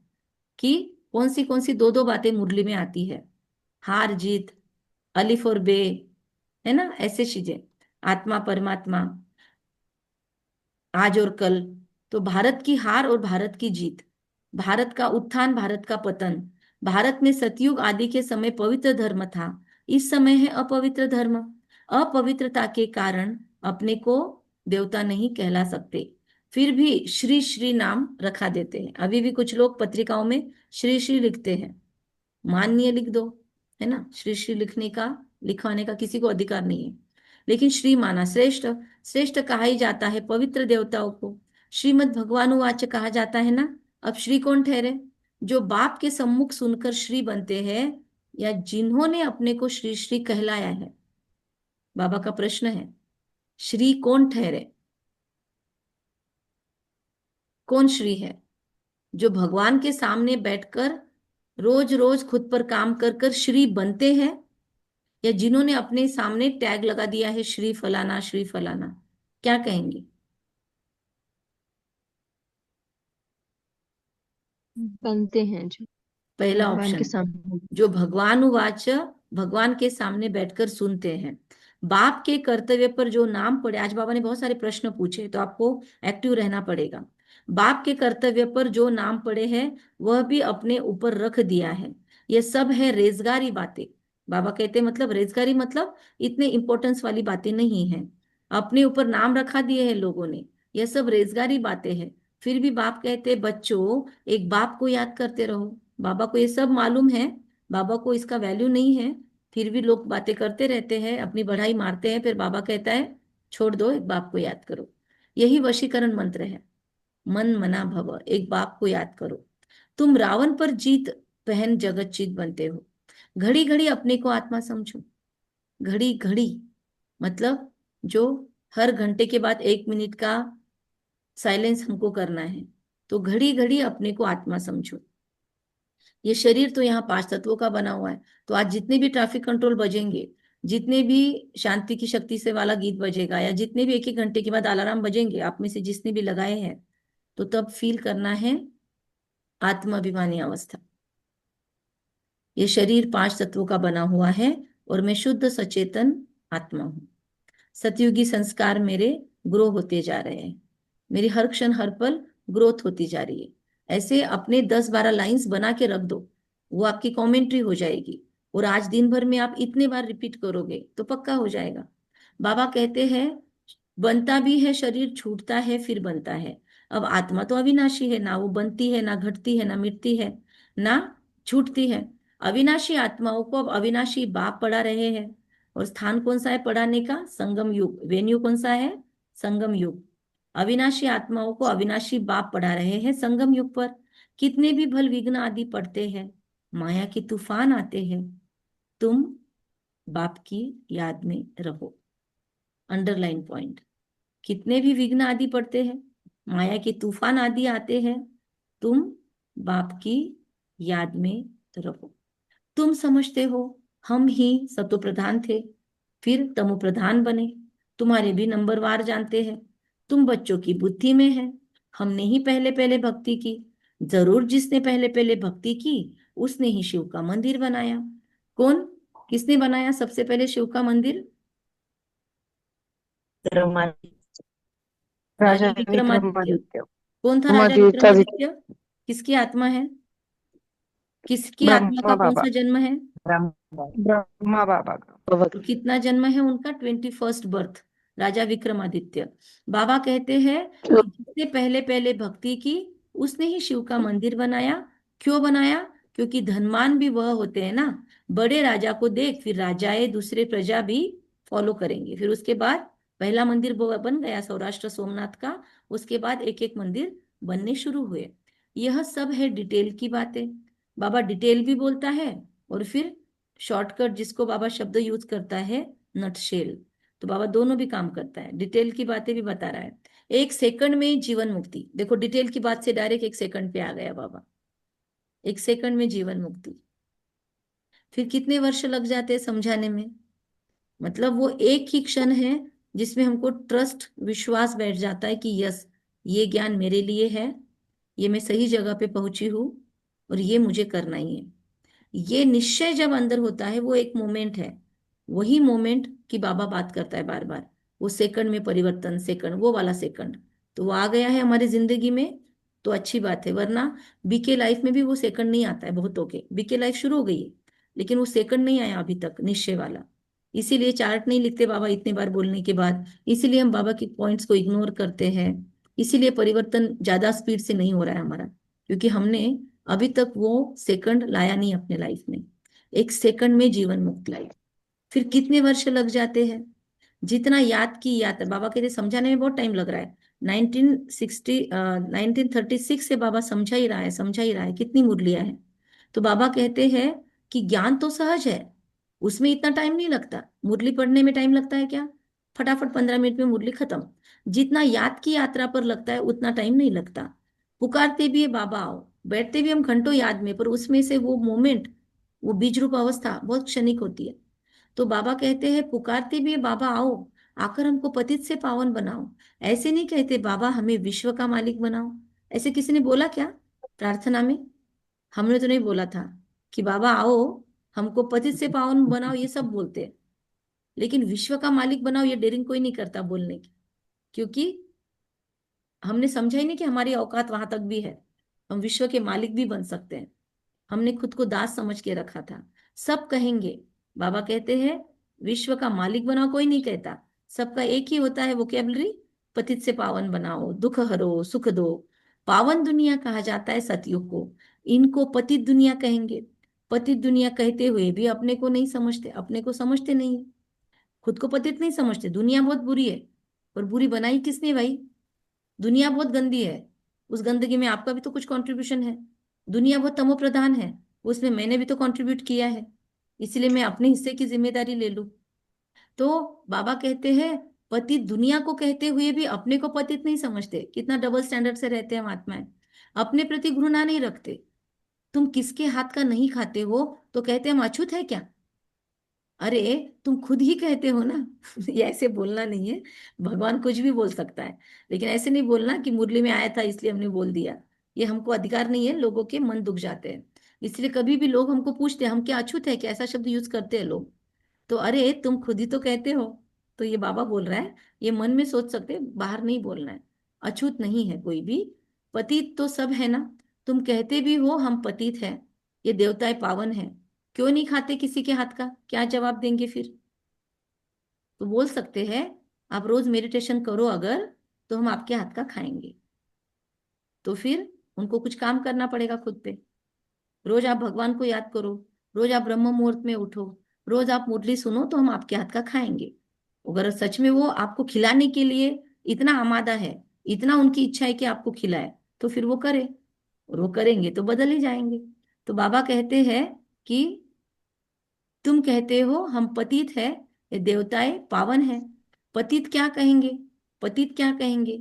कि कौन सी दो दो बातें मुरली में आती है। हार जीत, अलिफ और बे, है ना, ऐसे चीजें। आत्मा परमात्मा, आज और कल। तो भारत की हार और भारत की जीत, भारत का उत्थान भारत का पतन। भारत में सतयुग आदि के समय पवित्र धर्म था, इस समय है अपवित्र धर्म। अपवित्रता के कारण अपने को देवता नहीं कहला सकते, फिर भी श्री श्री नाम रखा देते हैं। अभी भी कुछ लोग पत्रिकाओं में श्री श्री लिखते हैं। माननीय लिख दो, है ना। श्री श्री लिखने का, लिखवाने का किसी को अधिकार नहीं है। लेकिन श्री माना श्रेष्ठ, श्रेष्ठ कहा ही जाता है पवित्र देवताओं को। श्रीमद् भगवानुवाच कहा जाता है ना। अब श्री कौन ठहरे? जो बाप के सम्मुख सुनकर श्री बनते हैं या जिन्होंने अपने को श्री श्री कहलाया है? बाबा का प्रश्न है, श्री कौन ठहरे? कौन श्री है? जो भगवान के सामने बैठकर रोज रोज खुद पर काम कर कर श्री बनते हैं, या जिन्होंने अपने सामने टैग लगा दिया है श्री फलाना श्री फलाना? क्या कहेंगे? बनते हैं जो पहला भगवान के ऑप्शन, सामने। जो भगवान उवाच, भगवान के सामने बैठकर सुनते हैं। बाप के कर्तव्य पर जो नाम पड़े, आज बाबा ने बहुत सारे प्रश्न पूछे तो आपको एक्टिव रहना पड़ेगा। बाप के कर्तव्य पर जो नाम पड़े हैं वह भी अपने ऊपर रख दिया है। ये सब है रेजगारी बातें। बाबा कहते हैं मतलब रेजगारी मतलब इतने इंपॉर्टेंस वाली बातें नहीं है। अपने ऊपर नाम रखा दिए हैं लोगों ने, यह सब रेजगारी बातें हैं। फिर भी बाप कहते हैं बच्चों एक बाप को याद करते रहो। बाबा को ये सब मालूम है, बाबा को इसका वैल्यू नहीं है, फिर भी लोग बातें करते रहते हैं, अपनी बढ़ाई मारते हैं। फिर बाबा कहता है छोड़ दो, एक बाप को याद करो। यही वशीकरण मंत्र है। मन मना भव, एक बाप को याद करो। तुम रावण पर जीत पहन जगत चित बनते हो। घड़ी घड़ी अपने को आत्मा समझो। घड़ी घड़ी मतलब जो हर घंटे के बाद 1 मिनट का साइलेंस हमको करना है, तो घड़ी घड़ी अपने को आत्मा समझो। ये शरीर तो यहाँ 5 तत्वों का बना हुआ है। तो आज जितने भी ट्रैफिक कंट्रोल बजेंगे, जितने भी शांति की शक्ति से वाला गीत बजेगा, या जितने भी 1 1 घंटे के बाद अलार्म बजेंगे, आप में से जिसने भी लगाए हैं, तो तब फील करना है आत्माभिमानी अवस्था। ये शरीर 5 तत्वों का बना हुआ है और मैं शुद्ध सचेतन आत्मा हूँ। सतयुगी संस्कार मेरे ग्रो होते जा रहे हैं, मेरी हर क्षण हर पल ग्रोथ होती जा रही है। ऐसे अपने 10-12 लाइंस बना के रख दो, वो आपकी कमेंट्री हो जाएगी। और आज दिन भर में आप इतने बार रिपीट करोगे तो पक्का हो जाएगा। बाबा कहते हैं बनता भी है शरीर, छूटता है फिर बनता है। अब आत्मा तो अविनाशी है, ना वो बनती है, ना घटती है, ना मिटती है, ना छूटती है। अविनाशी आत्माओं को अब अविनाशी बाप पढ़ा रहे हैं। और स्थान कौन सा है पढ़ाने का? संगम युग। वेन्यू कौन सा है? संगम युग। अविनाशी आत्माओं को अविनाशी बाप पढ़ा रहे हैं संगम युग पर। कितने भी भल विघ्न आदि पड़ते हैं, माया के तूफान आते हैं, तुम बाप की याद में रहो। Underline point. कितने भी विघ्न आदि पड़ते हैं, माया के तूफान आदि आते हैं, तुम बाप की याद में रहो। तुम समझते हो हम ही सतो प्रधान थे, फिर तमो प्रधान बने। तुम्हारे भी नंबरवार जानते हैं, तुम बच्चों की बुद्धि में है। हमने ही पहले पहले भक्ति की, जरूर जिसने पहले पहले भक्ति की उसने ही शिव का मंदिर बनाया। कौन, किसने बनाया सबसे पहले शिव का मंदिर? राजा राजा विक्रमादित्य। विक्रमादित्य। कौन था राजा विक्रमादित्य जी, विक्रमादित्य? किसकी आत्मा है? किसकी आत्मा का ब्रह्मा कौन बाबा। सा जन्म है? ब्रह्मा बाबा का। तो कितना जन्म है उनका? 21st बर्थ, राजा विक्रमादित्य। बाबा कहते हैं कि जिसने पहले पहले भक्ति की उसने ही शिव का मंदिर बनाया। क्यों बनाया? क्योंकि धनवान भी वह होते हैं ना, बड़े राजा को देख फिर राजाए दूसरे प्रजा भी फॉलो करेंगे। फिर उसके बाद पहला मंदिर बन गया सौराष्ट्र सोमनाथ का, उसके बाद एक एक मंदिर बनने शुरू हुए। यह सब है डिटेल की बातें। बाबा डिटेल भी बोलता है और फिर शॉर्टकट जिसको बाबा शब्द यूज करता है नटशेल। तो बाबा दोनों भी काम करता है, डिटेल की बातें भी बता रहा है। 1 सेकंड में जीवन मुक्ति, देखो डिटेल की बात से डायरेक्ट 1 सेकंड पे आ गया बाबा। 1 सेकंड में जीवन मुक्ति। फिर कितने वर्ष लग जाते हैं समझाने में? मतलब वो एक ही क्षण है जिसमें हमको ट्रस्ट विश्वास बैठ जाता है कि यस, ये ज्ञान मेरे लिए है, ये मैं सही जगह पे पहुंची हूँ और ये मुझे करना ही है। ये निश्चय जब अंदर होता है वो एक मोमेंट है, वही मोमेंट की बाबा बात करता है बार बार। वो सेकंड में परिवर्तन, सेकंड, वो वाला सेकंड तो वो आ गया है हमारी जिंदगी में तो अच्छी बात है। वरना बीके लाइफ में भी वो सेकंड नहीं आता है। बहुतों के बीके लाइफ शुरू हो गई है लेकिन वो सेकंड नहीं आया अभी तक निश्चय वाला। इसीलिए चार्ट नहीं लिखते बाबा इतने बार बोलने के बाद, इसीलिए हम बाबा की पॉइंट्स को इग्नोर करते हैं। इसीलिए परिवर्तन ज्यादा स्पीड से नहीं हो रहा है हमारा, क्योंकि हमने अभी तक वो सेकंड लाया नहीं अपने लाइफ में। 1 सेकंड में जीवन मुक्ति लाई। फिर कितने वर्ष लग जाते हैं? जितना याद की याद, बाबा कहते समझाने में बहुत टाइम लग रहा है। 1936 से बाबा समझा ही रहा है, समझा ही रहा है, कितनी मुरलियां है। तो बाबा कहते हैं कि ज्ञान तो सहज है, उसमें इतना टाइम नहीं लगता। मुरली पढ़ने में टाइम लगता है क्या? फटाफट 15 मिनट में मुरली खत्म। जितना याद की यात्रा पर लगता है उतना टाइम नहीं लगता। पुकारते भी है बाबा आओ, बैठते भी हम घंटों याद में, पर उसमें से वो मोमेंट, वो बीज रूप अवस्था बहुत क्षणिक होती है। तो बाबा कहते हैं पुकारते भी है बाबा आओ, आकर हमको पतित से पावन बनाओ। ऐसे नहीं कहते बाबा हमें विश्व का मालिक बनाओ। ऐसे किसी ने बोला क्या प्रार्थना में? हमने तो नहीं बोला था कि बाबा आओ हमको पतित से पावन बनाओ, ये सब बोलते हैं। लेकिन विश्व का मालिक बनाओ ये डेयरिंग कोई नहीं करता बोलने की, क्योंकि हमने समझा ही नहीं कि हमारी औकात वहां तक भी है, हम विश्व के मालिक भी बन सकते हैं। हमने खुद को दास समझ के रखा था। सब कहेंगे, बाबा कहते हैं विश्व का मालिक बनाओ कोई नहीं कहता, सबका एक ही होता है वोकेबलरी, पतित से पावन बनाओ, दुख हरो सुख दो। पावन दुनिया कहा जाता है सतयुग को, इनको पतित दुनिया कहेंगे। पतित दुनिया कहते हुए भी अपने को नहीं समझते, अपने को समझते नहीं है, खुद को पतित नहीं समझते। दुनिया बहुत बुरी है, पर बुरी बनाई किसने भाई? दुनिया बहुत गंदी है, उस गंदगी में आपका भी तो कुछ कंट्रीब्यूशन है। दुनिया बहुत तमो प्रधान है, उसमें मैंने भी तो कंट्रीब्यूट किया है, इसलिए मैं अपने हिस्से की जिम्मेदारी ले लूं। तो बाबा कहते हैं पतित दुनिया को कहते हुए भी अपने को पतित नहीं समझते। कितना डबल स्टैंडर्ड से रहते हैं हम आत्माएं, अपने प्रति घृणा नहीं रखते। तुम किसके हाथ का नहीं खाते हो तो कहते हम अछूत है क्या? अरे तुम खुद ही कहते हो ना। ये ऐसे बोलना नहीं है, भगवान कुछ भी बोल सकता है, लेकिन ऐसे नहीं बोलना कि मुरली में आया था इसलिए हमने बोल दिया। ये हमको अधिकार नहीं है, लोगों के मन दुख जाते हैं। इसलिए कभी भी लोग हमको पूछते हैं हम क्या अछूत है क्या, ऐसा शब्द यूज करते हैं लोग। तो अरे तुम खुद ही तो कहते हो। तो ये बाबा बोल रहा है, ये मन में सोच सकते, बाहर नहीं बोलना है। अछूत नहीं है कोई भी, पतित तो सब है ना। तुम कहते भी हो हम पतित हैं, ये देवताएं पावन है, क्यों नहीं खाते किसी के हाथ का? क्या जवाब देंगे फिर? तो बोल सकते हैं, आप रोज मेडिटेशन करो अगर, तो हम आपके हाथ का खाएंगे। तो फिर उनको कुछ काम करना पड़ेगा खुद पे। रोज आप भगवान को याद करो, रोज आप ब्रह्म मुहूर्त में उठो, रोज आप मुरली सुनो, तो हम आपके हाथ का खाएंगे। अगर सच में वो आपको खिलाने के लिए इतना आमादा है, इतना उनकी इच्छा है कि आपको खिलाए, तो फिर वो करे, और वो करेंगे तो बदल ही जाएंगे। तो बाबा कहते हैं कि तुम कहते हो हम पतित है, ये देवताएं पावन है। पतित क्या कहेंगे? पतित क्या कहेंगे?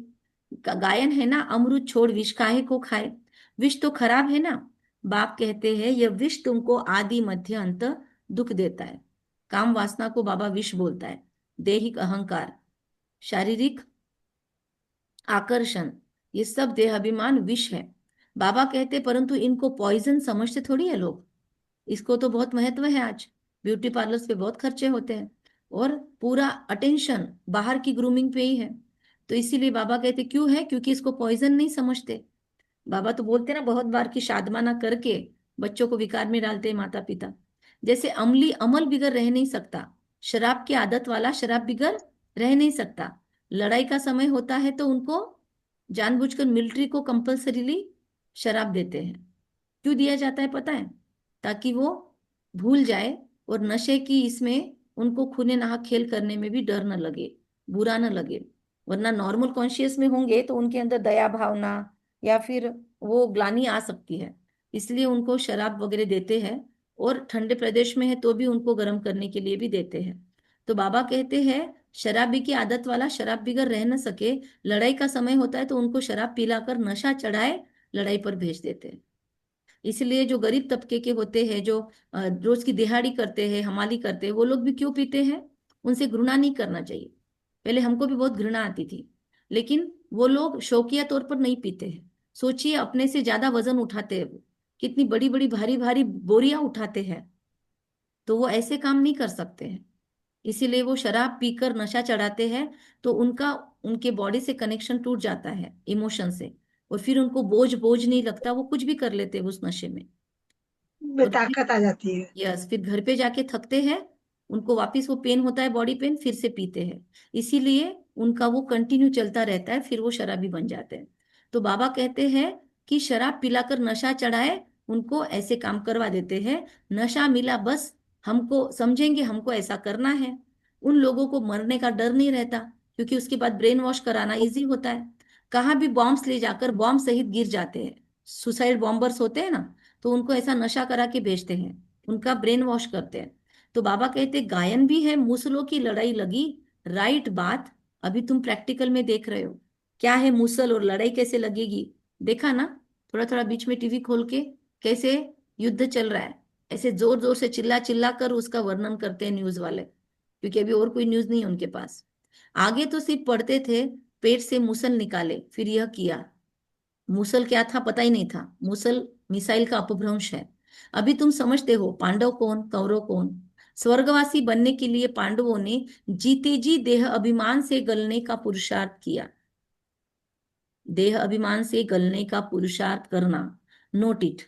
गायन है ना, अमृत छोड़ विष काहे को खाए। विष तो खराब है ना। बाप कहते हैं यह विष तुमको आदि मध्य अंत दुख देता है। काम वासना को बाबा विष बोलता है। दैहिक अहंकार, शारीरिक आकर्षण, ये सब देहाभिमान विष है। बाबा कहते परंतु इनको पॉइजन समझते थोड़ी है लोग। इसको तो बहुत महत्व है आज, ब्यूटी पार्लर्स पे बहुत खर्चे होते हैं, और पूरा अटेंशन बाहर की ग्रूमिंग पे ही है। तो इसीलिए बाबा कहते क्यों है, क्योंकि इसको पॉइजन नहीं समझते। बाबा तो बोलते ना बहुत बार कि साधना करके बच्चों को विकार में डालते हैं माता पिता। जैसे अमली अमल बिगर रह नहीं सकता, शराब की आदत वाला शराब बिगर रह नहीं सकता। लड़ाई का समय होता है तो उनको जानबूझकर मिलिट्री को कंपल्सरीली शराब देते हैं। क्यों दिया जाता है पता है? ताकि वो भूल जाए, और नशे की इसमें उनको खूने नाहक खेल करने में भी डर न लगे, बुरा न लगे। वरना नॉर्मल कॉन्शियस में होंगे तो उनके अंदर दया भावना या फिर वो ग्लानि आ सकती है। इसलिए उनको शराब वगैरह देते हैं, और ठंडे प्रदेश में है तो भी उनको गर्म करने के लिए भी देते हैं। तो बाबा कहते हैं शराबी की आदत वाला शराब बिगर रह न सके, लड़ाई का समय होता है तो उनको शराब पिलाकर नशा चढ़ाए लड़ाई पर भेज देते हैं। इसलिए जो गरीब तबके के होते हैं, जो रोज की दिहाड़ी करते हैं, हमाली करते हैं, वो लोग भी क्यों पीते हैं? उनसे घृणा नहीं करना चाहिए। पहले हमको भी बहुत घृणा आती थी, लेकिन वो लोग शौकिया तौर पर नहीं पीते हैं। सोचिए अपने से ज्यादा वजन उठाते हैं वो, कितनी बड़ी बड़ी भारी भारी बोरियां उठाते हैं, तो वो ऐसे काम नहीं कर सकते हैं। इसीलिए वो शराब पीकर नशा चढ़ाते हैं, तो उनका उनके बॉडी से कनेक्शन टूट जाता है इमोशन से, और फिर उनको बोझ बोझ नहीं लगता, वो कुछ भी कर लेते हैं उस नशे में। और फिर बेताकत आ जाती है। यस, फिर घर पे जाके थकते हैं, उनको वापस वो पेन होता है, बॉडी पेन, फिर से पीते हैं। इसीलिए उनका वो कंटिन्यू चलता रहता है, फिर वो शराबी बन जाते हैं। तो बाबा कहते हैं कि शराब पिलाकर नशा चढ़ाए, उनको ऐसे काम करवा देते हैं। नशा मिला बस, हमको समझेंगे हमको ऐसा करना है। उन लोगों को मरने का डर नहीं रहता, क्योंकि उसके बाद ब्रेन वॉश कराना इजी होता है। कहाँ भी बॉम्ब्स ले जाकर बॉम्ब सहित गिर जाते हैं, सुसाइड बॉम्बर्स होते हैं ना, तो उनको ऐसा नशा करा के भेजते हैं, उनका ब्रेन वॉश करते हैं। तो बाबा कहते गायन भी है मूसलों की लड़ाई लगी, राइट बात। अभी तुम प्रैक्टिकल में देख रहे हो क्या है मूसल, और लड़ाई कैसे लगेगी। देखा ना, थोड़ा थोड़ा बीच में टीवी खोल के कैसे युद्ध चल रहा है, ऐसे जोर जोर से चिल्ला चिल्ला कर उसका वर्णन करते हैं न्यूज वाले, क्योंकि अभी और कोई न्यूज नहीं है उनके पास। आगे तो सिर्फ पढ़ते थे, पेट से मूसल निकाले फिर यह किया। मूसल क्या था पता ही नहीं था, मूसल मिसाइल का अपभ्रंश है। अभी तुम समझते हो पांडव कौन कौरव कौन। स्वर्गवासी बनने के लिए पांडवों ने जीते जी देह अभिमान से गलने का पुरुषार्थ किया। देह अभिमान से गलने का पुरुषार्थ करना, नोट इट,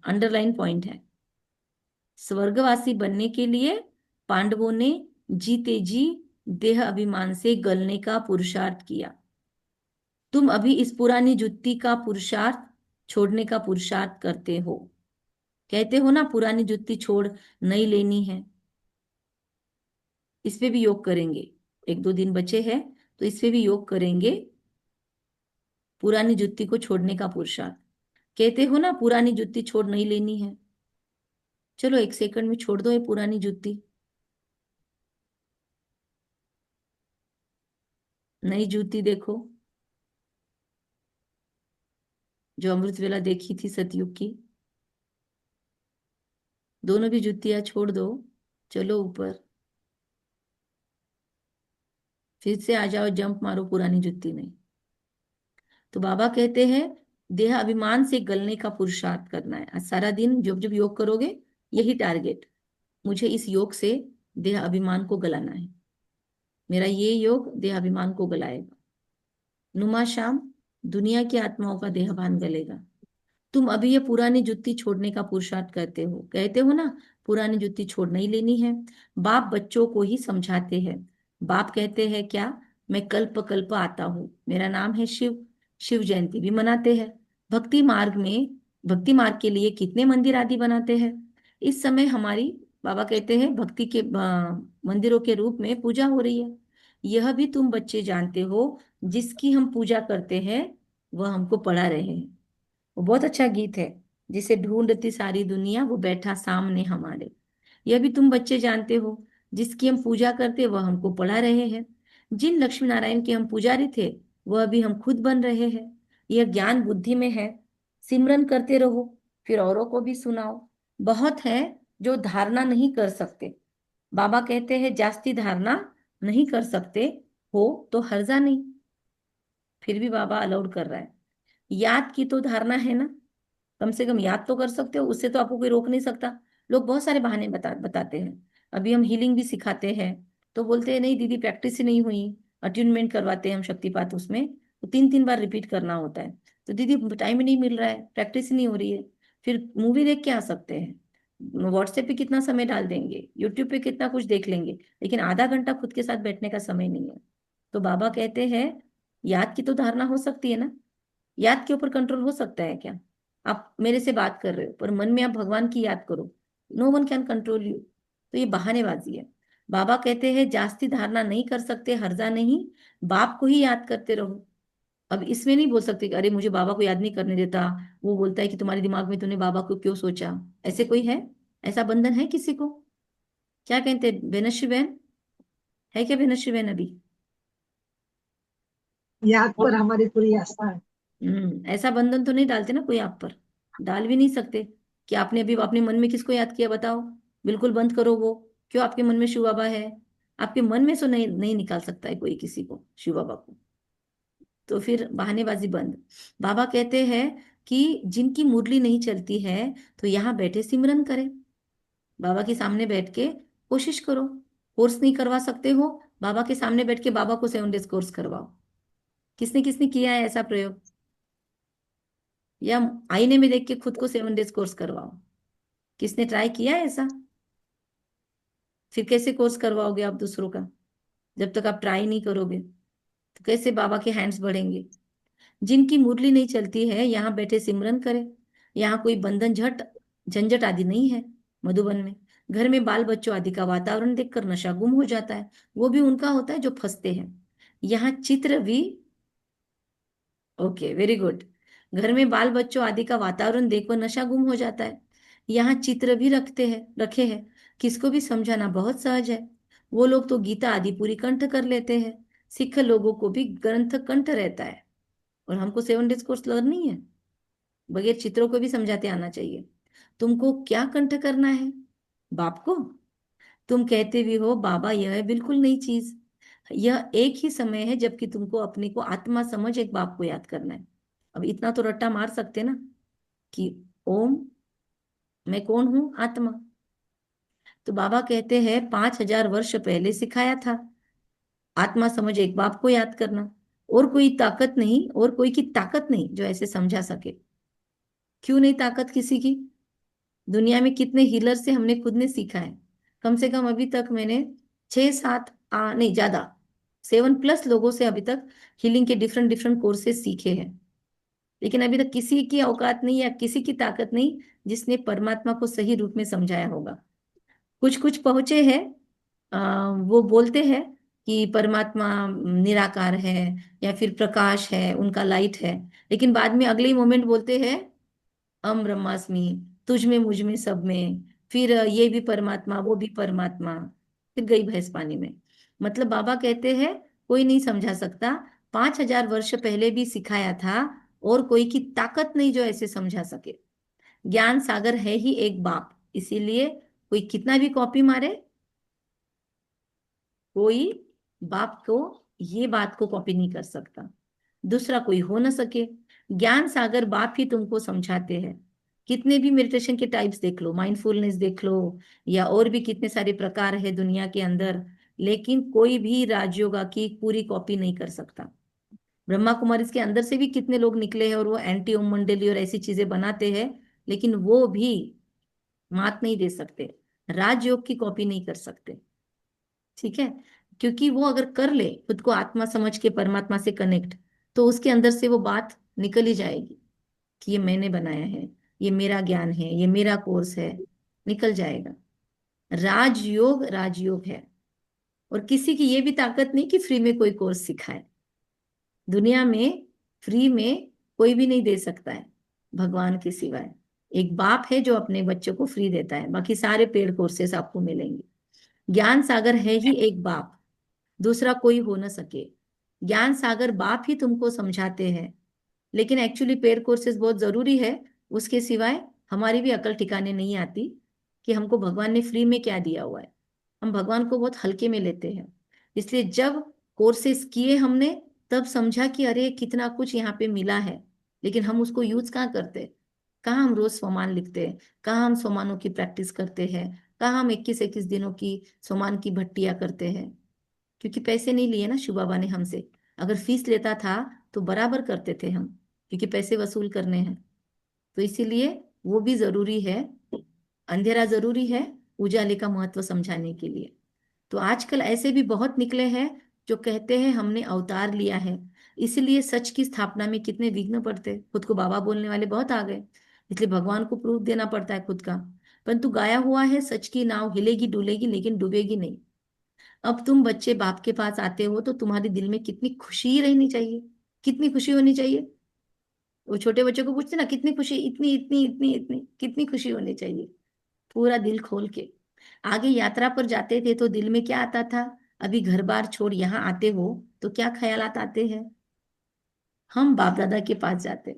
अंडरलाइन पॉइंट है। स्वर्गवासी बनने के लिए पांडवों ने जीते जी देह अभिमान से गलने का पुरुषार्थ किया। तुम अभी इस पुरानी जुत्ती का पुरुषार्थ छोड़ने का पुरुषार्थ करते हो। कहते हो ना पुरानी जुत्ती छोड़, नई लेनी है। इस पे भी योग करेंगे, एक दो दिन बचे हैं तो इस पे भी योग करेंगे, पुरानी जुत्ती को छोड़ने का पुरुषार्थ। कहते हो ना पुरानी जुत्ती छोड़, नई लेनी है। चलो एक सेकंड में छोड़ दो ये पुरानी जुत्ती, नई जूती देखो, जो अमृत वेला देखी थी सतयुग की। दोनों भी जुतियां छोड़ दो, चलो ऊपर, फिर से आ जाओ, जंप मारो पुरानी जुत्ती में। तो बाबा कहते हैं देह अभिमान से गलने का पुरुषार्थ करना है। आज सारा दिन जब जब योग करोगे, यही टारगेट, मुझे इस योग से देह अभिमान को गलाना है। मेरा ये योग देह अभिमान को गलाएगा। नुमा शाम दुनिया की आत्माओं का देहभान गलेगा। तुम अभी ये पुरानी जुत्ती छोड़ने का पुरुषार्थ कहते हो ना, पुरानी जुत्ती छोड़ नहीं लेनी है। बाप बच्चों को ही समझाते हैं। बाप कहते हैं क्या, मैं कल्प कल्प आता हूँ, मेरा नाम है शिव। शिव जयंती भी मनाते हैं। भक्ति मार्ग के लिए कितने मंदिर आदि बनाते हैं। इस समय हमारी, बाबा कहते हैं, भक्ति के मंदिरों के रूप में पूजा हो रही है। यह भी तुम बच्चे जानते हो, जिसकी हम पूजा करते हैं वह हमको पढ़ा रहे हैं। वो बहुत अच्छा गीत है, जिसे ढूंढती सारी दुनिया वो बैठा सामने हमारे। यह भी तुम बच्चे जानते हो, जिसकी हम पूजा करते वह हमको पढ़ा रहे हैं। जिन लक्ष्मी नारायण के हम पुजारी थे वह भी हम खुद बन रहे हैं। यह ज्ञान बुद्धि में है। सिमरन करते रहो, फिर औरों को भी सुनाओ। बहुत है जो धारणा नहीं कर सकते। बाबा कहते हैं जास्ती धारणा नहीं कर सकते हो तो हर्जा नहीं। फिर भी बाबा अलाउड कर रहा है। याद की तो धारणा है ना, कम से कम याद तो कर सकते हो, उससे तो आपको कोई रोक नहीं सकता। लोग बहुत सारे बहाने बताते हैं। अभी हम हीलिंग भी सिखाते हैं तो बोलते हैं नहीं दीदी प्रैक्टिस ही नहीं हुई। अट्यूनमेंट करवाते हैं हम शक्तिपात, उसमें तो 3 3 बार रिपीट करना होता है। तो दीदी टाइम ही नहीं मिल रहा है, प्रैक्टिस ही नहीं हो रही है। फिर मूवी देख के आ सकते हैं, व्हाट्सएप पे कितना समय डाल देंगे, यूट्यूब पे कितना कुछ देख लेंगे, लेकिन आधा घंटा खुद के साथ बैठने का समय नहीं है। तो बाबा कहते हैं याद की तो धारणा हो सकती है ना, याद के ऊपर कंट्रोल हो सकता है क्या। आप मेरे से बात कर रहे हो पर मन में आप भगवान की याद करो, no one can control you. तो ये बहानेबाजी है। बाबा कहते हैं जास्ती धारणा नहीं कर सकते, हर्जा नहीं, बाप को ही याद करते रहो। अब इसमें नहीं बोल सकते कि अरे मुझे बाबा को याद नहीं करने देता, वो बोलता है कि तुम्हारे दिमाग में तूने बाबा को क्यों सोचा। ऐसे कोई है, ऐसा बंधन है किसी को? क्या कहते हैं बेनश्री बहन, है क्या बेनश्री बहन अभी? याद पर हमारी पूरी आस्था है। ऐसा बंधन तो नहीं डालते ना कोई आप पर, डाल भी नहीं सकते कि आपने अभी अपने मन में किसको याद किया बताओ। बिल्कुल बंद करो वो। क्यों आपके मन में शिव बाबा है? आपके मन में से नहीं नहीं निकाल सकता है कोई किसी को शिव बाबा को। तो फिर बहानेबाजी बंद। बाबा कहते हैं कि जिनकी मुरली नहीं चलती है तो यहाँ बैठे सिमरन करें। बाबा के सामने बैठ के कोशिश करो। कोर्स नहीं करवा सकते हो, बाबा के सामने बैठ के बाबा को 7 डेज कोर्स करवाओ। किसने किसने किया है ऐसा प्रयोग? या आईने में देख के खुद को 7 डेज कोर्स करवाओ। किसने ट्राई किया है ऐसा? फिर कैसे कोर्स करवाओगे आप दूसरों का? जब तक आप ट्राई नहीं करोगे तो कैसे बाबा के हैंड्स बढ़ेंगे? जिनकी मुरली नहीं चलती है यहाँ बैठे सिमरन करें। यहाँ कोई बंधन झट झंझट आदि नहीं है। मधुबन में घर में बाल बच्चों आदि का वातावरण देखकर नशा गुम हो जाता है। वो भी उनका होता है जो फंसते हैं। यहाँ चित्र भी, ओके वेरी गुड। घर में बाल बच्चों आदि का वातावरण देखकर नशा गुम हो जाता है। यहाँ चित्र भी रखे हैं। किसको भी समझाना बहुत सहज है। वो लोग तो गीता आदि पूरी कंठ कर लेते हैं। सिख लोगों को भी ग्रंथ कंठ रहता है, और हमको 7 डेज कोर्स लर्निंग है। बगैर चित्रों को भी समझाते आना चाहिए। तुमको क्या कंठ करना है? बाप को। तुम कहते भी हो बाबा यह है, बिल्कुल नई चीज। यह एक ही समय है जबकि तुमको अपने को आत्मा समझ एक बाप को याद करना है। अब इतना तो रट्टा मार सकते ना कि ओम, मैं कौन हूं? आत्मा। तो बाबा कहते हैं 5,000 वर्ष पहले सिखाया था, आत्मा समझ एक बाप को याद करना। और कोई ताकत नहीं, और कोई की ताकत नहीं जो ऐसे समझा सके। क्यों नहीं ताकत किसी की? दुनिया में कितने हीलर से हमने खुद ने सीखा है। कम से कम अभी तक मैंने 6 7 नहीं ज्यादा, 7+ लोगों से अभी तक हीलिंग के डिफरेंट डिफरेंट कोर्सेज सीखे हैं। लेकिन अभी तक किसी की औकात नहीं या किसी की ताकत नहीं जिसने परमात्मा को सही रूप में समझाया होगा। कुछ कुछ पहुंचे हैं, वो बोलते हैं कि परमात्मा निराकार है या फिर प्रकाश है, उनका लाइट है, लेकिन बाद में अगले ही मोमेंट बोलते हैं अहम ब्रह्मास्मि, तुझ में मुझ में सब में, फिर ये भी परमात्मा वो भी परमात्मा, फिर गई भैंस पानी में। मतलब बाबा कहते हैं कोई नहीं समझा सकता, 5,000 वर्ष पहले भी सिखाया था, और कोई की ताकत नहीं जो ऐसे समझा सके। ज्ञान सागर है ही एक बाप, इसीलिए कोई कितना भी कॉपी मारे, कोई बाप को ये बात को कॉपी नहीं कर सकता, दूसरा कोई हो न सके। ज्ञान सागर बाप ही तुमको समझाते हैं कितने भी मेडिटेशन के टाइप्स देख लो, माइंडफुलनेस देख लो, या और भी कितने सारे प्रकार है दुनिया के अंदर, लेकिन कोई भी राजयोगा की पूरी कॉपी नहीं कर सकता। ब्रह्मा कुमारी के अंदर से भी कितने लोग निकले हैं और वो एंटी ओम मंडली और ऐसी चीजें बनाते हैं, लेकिन वो भी मात नहीं दे सकते, राजयोग की कॉपी नहीं कर सकते। ठीक है, क्योंकि वो अगर कर ले खुद को आत्मा समझ के परमात्मा से कनेक्ट, तो उसके अंदर से वो बात निकल ही जाएगी कि ये मैंने बनाया है, ये मेरा ज्ञान है, ये मेरा कोर्स है, निकल जाएगा। राजयोग राजयोग है, और किसी की ये भी ताकत नहीं कि फ्री में कोई कोर्स सिखाए। दुनिया में फ्री में कोई भी नहीं दे सकता है भगवान के सिवाय। एक बाप है जो अपने बच्चों को फ्री देता है, बाकी सारे पेड कोर्सेस आपको मिलेंगे। ज्ञान सागर है ही एक बाप, दूसरा कोई हो न सके। ज्ञान सागर बाप ही तुमको समझाते हैं, लेकिन एक्चुअली पेड कोर्सेज बहुत जरूरी है। उसके सिवाय हमारी भी अकल ठिकाने नहीं आती कि हमको भगवान ने फ्री में क्या दिया हुआ है। हम भगवान को बहुत हल्के में लेते हैं। इसलिए जब कोर्सेज किए हमने, तब समझा कि अरे कितना कुछ यहाँ पे मिला है, लेकिन हम उसको यूज कहाँ करते, कहाँ हम रोज स्वमान लिखते हैं, कहाँ हम स्वमानों की प्रैक्टिस करते हैं, कहाँ हम 21-21 दिनों की स्वमान की भट्टियां करते हैं। क्योंकि पैसे नहीं लिए ना शिव बाबा ने हमसे। अगर फीस लेता था तो बराबर करते थे हम, क्योंकि पैसे वसूल करने हैं। तो इसीलिए वो भी जरूरी है, अंधेरा जरूरी है उजाले का महत्व समझाने के लिए। तो आजकल ऐसे भी बहुत निकले हैं जो कहते हैं हमने अवतार लिया है, इसीलिए सच की स्थापना में कितने विघ्न पड़ते हैं। खुद को बाबा बोलने वाले बहुत आ गए, इसलिए भगवान को प्रूफ देना पड़ता है खुद का। परंतु गाया हुआ है सच की नाव हिलेगी डुलेगी लेकिन डूबेगी नहीं। अब तुम बच्चे बाप के पास आते हो तो तुम्हारे दिल में कितनी खुशी रहनी चाहिए, कितनी खुशी होनी चाहिए। वो छोटे बच्चों को पूछते ना कितनी खुशी, इतनी इतनी इतनी इतनी, कितनी खुशी होनी चाहिए, पूरा दिल खोल के। आगे यात्रा पर जाते थे तो दिल में क्या आता था, अभी घर बार छोड़ यहाँ आते हो तो क्या ख्यालात आते हैं। हम बाप दादा के पास जाते,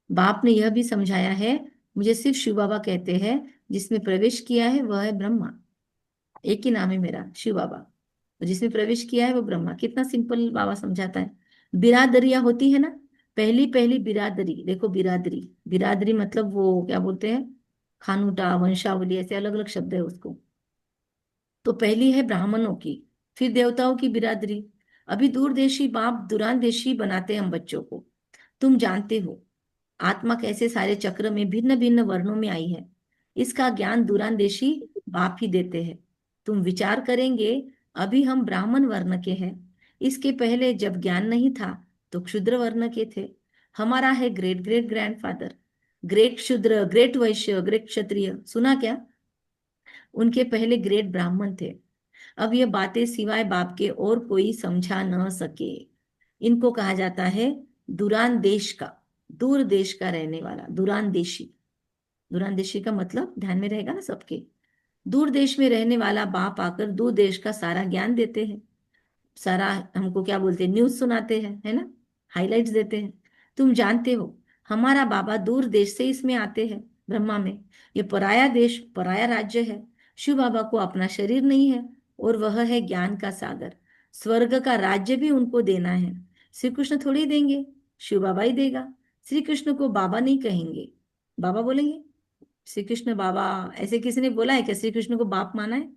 बाप ने यह भी समझाया है, मुझे सिर्फ शिव बाबा कहते हैं, जिसमें प्रवेश किया है वह है ब्रह्मा। एक ही नाम है मेरा शिव बाबा, तो जिसने प्रवेश किया है वो ब्रह्मा। कितना सिंपल बाबा समझाता है। बिरादरिया होती है ना, पहली पहली बिरादरी देखो, बिरादरी, बिरादरी मतलब वो क्या बोलते हैं, खानूटा वंशावली, ऐसे अलग अलग शब्द है उसको। तो पहली है ब्राह्मणों की, फिर देवताओं की बिरादरी। अभी दूरदेशी बाप दुरानदेशी बनाते हैं हम बच्चों को। तुम जानते हो आत्मा कैसे सारे चक्र में भिन्न भिन्न वर्णों में आई है, इसका ज्ञान दुरानदेशी बाप ही देते हैं। तुम विचार करेंगे, अभी हम ब्राह्मण वर्ण के हैं, इसके पहले जब ज्ञान नहीं था तो क्षुद्र वर्ण के थे। हमारा है ग्रेट ग्रेट ग्रैंडफादर, ग्रेट शूद्र, ग्रेट वैश्य, ग्रेट क्षत्रिय, सुना क्या, उनके पहले ग्रेट ब्राह्मण थे। अब ये बातें सिवाय बाप के और कोई समझा न सके। इनको कहा जाता है दुरान देश का, दूर देश का रहने वाला, दुरान देशी। दुरान देशी का मतलब ध्यान में रहेगा ना सबके, दूर देश में रहने वाला बाप आकर दूर देश का सारा ज्ञान देते हैं, सारा हमको क्या बोलते हैं, न्यूज सुनाते हैं, है ना, हाइलाइट्स देते हैं। तुम जानते हो हमारा बाबा दूर देश से इसमें आते हैं, ब्रह्मा में। ये पराया देश, पराया राज्य है। शिव बाबा को अपना शरीर नहीं है, और वह है ज्ञान का सागर। स्वर्ग का राज्य भी उनको देना है। श्री कृष्ण थोड़ी देंगे, शिव बाबा ही देगा। श्री कृष्ण को बाबा नहीं कहेंगे, बाबा बोलेंगे। श्री कृष्ण बाबा, ऐसे किसी ने बोला है क्या श्री कृष्ण को बाप माना है?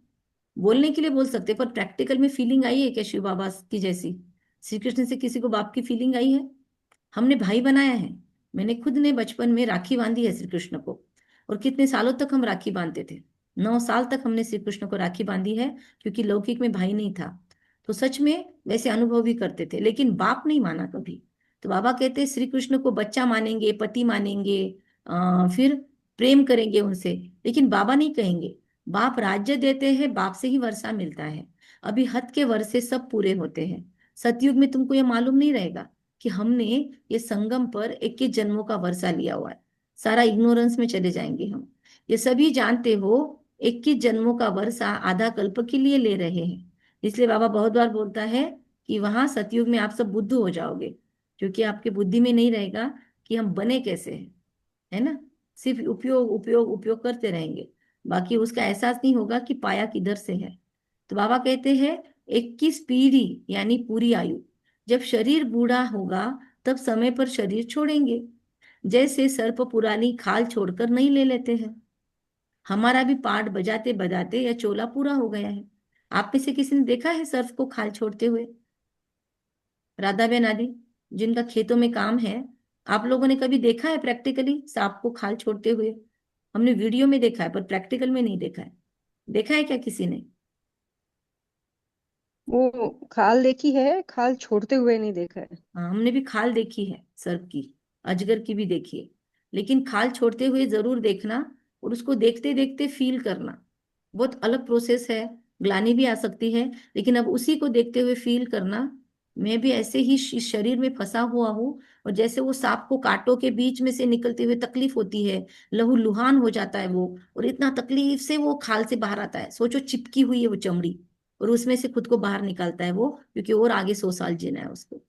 बोलने के लिए बोल सकते, पर प्रैक्टिकल में फीलिंग आई है क्या शिव बाबा की जैसी? श्री कृष्ण से किसी को बाप की फीलिंग आई है? हमने भाई बनाया है। मैंने खुद ने बचपन में राखी बांधी है श्री कृष्ण को, और कितने सालों तक हम राखी बांधते थे, 9 साल तक हमने श्री कृष्ण को राखी बांधी है, क्योंकि लौकिक में भाई नहीं था। तो सच में वैसे अनुभव भी करते थे, लेकिन बाप नहीं माना कभी। तो बाबा कहते हैं श्री कृष्ण को बच्चा मानेंगे, पति मानेंगे, फिर प्रेम करेंगे उनसे, लेकिन बाबा नहीं कहेंगे। बाप राज्य देते हैं, बाप से ही वर्षा मिलता है। अभी हद के वर्षे सब पूरे होते हैं। सतयुग में तुमको ये मालूम नहीं रहेगा कि हमने ये संगम पर 21 जन्मों का वर्षा लिया हुआ है। सारा इग्नोरेंस में चले जाएंगे हम। ये सभी जानते हो 21 जन्मों का वर्षा आधा कल्प के लिए ले रहे हैं। इसलिए बाबा बहुत बार बोलता है कि वहां सतयुग में आप सब बुद्धू हो जाओगे, क्योंकि आपके बुद्धि में नहीं रहेगा कि हम बने कैसे हैं, है ना। सिर्फ उपयोग उपयोग उपयोग करते रहेंगे, बाकी उसका एहसास नहीं होगा कि पाया किधर से है। तो बाबा कहते हैं 21 पीढ़ी यानी पूरी आयु। जब शरीर बूढ़ा होगा तब समय पर शरीर छोड़ेंगे। जैसे सर्प पुरानी खाल छोड़कर नहीं ले लेते हैं, हमारा भी पाठ बजाते बजाते यह चोला पूरा हो गया है। आप में से किसी ने देखा है सर्प को खाल छोड़ते हुए? राधा बेन आदि जिनका खेतों में काम है, आप लोगों ने कभी देखा है प्रैक्टिकली सांप को खाल छोड़ते हुए? हमने वीडियो में देखा है पर प्रैक्टिकल में नहीं देखा है। देखा है क्या किसी ने? वो खाल देखी है, खाल छोड़ते हुए नहीं देखा है। हाँ, हमने भी खाल देखी है सर्प की, अजगर की भी देखी है, लेकिन खाल छोड़ते हुए जरूर देखना और उसको देखते देखते फील करना। बहुत अलग प्रोसेस है, ग्लानि भी आ सकती है, लेकिन अब उसी को देखते हुए फील करना। मैं भी ऐसे ही इस शरीर में फंसा हुआ हूँ, और जैसे वो सांप को कांटों के बीच में से निकलते हुए तकलीफ होती है, लहू लुहान हो जाता है वो, और इतना तकलीफ से वो खाल से बाहर आता है। सोचो चिपकी हुई है वो चमड़ी, और उसमें से खुद को बाहर निकालता है वो, क्योंकि और आगे 100 साल जीना है उसको।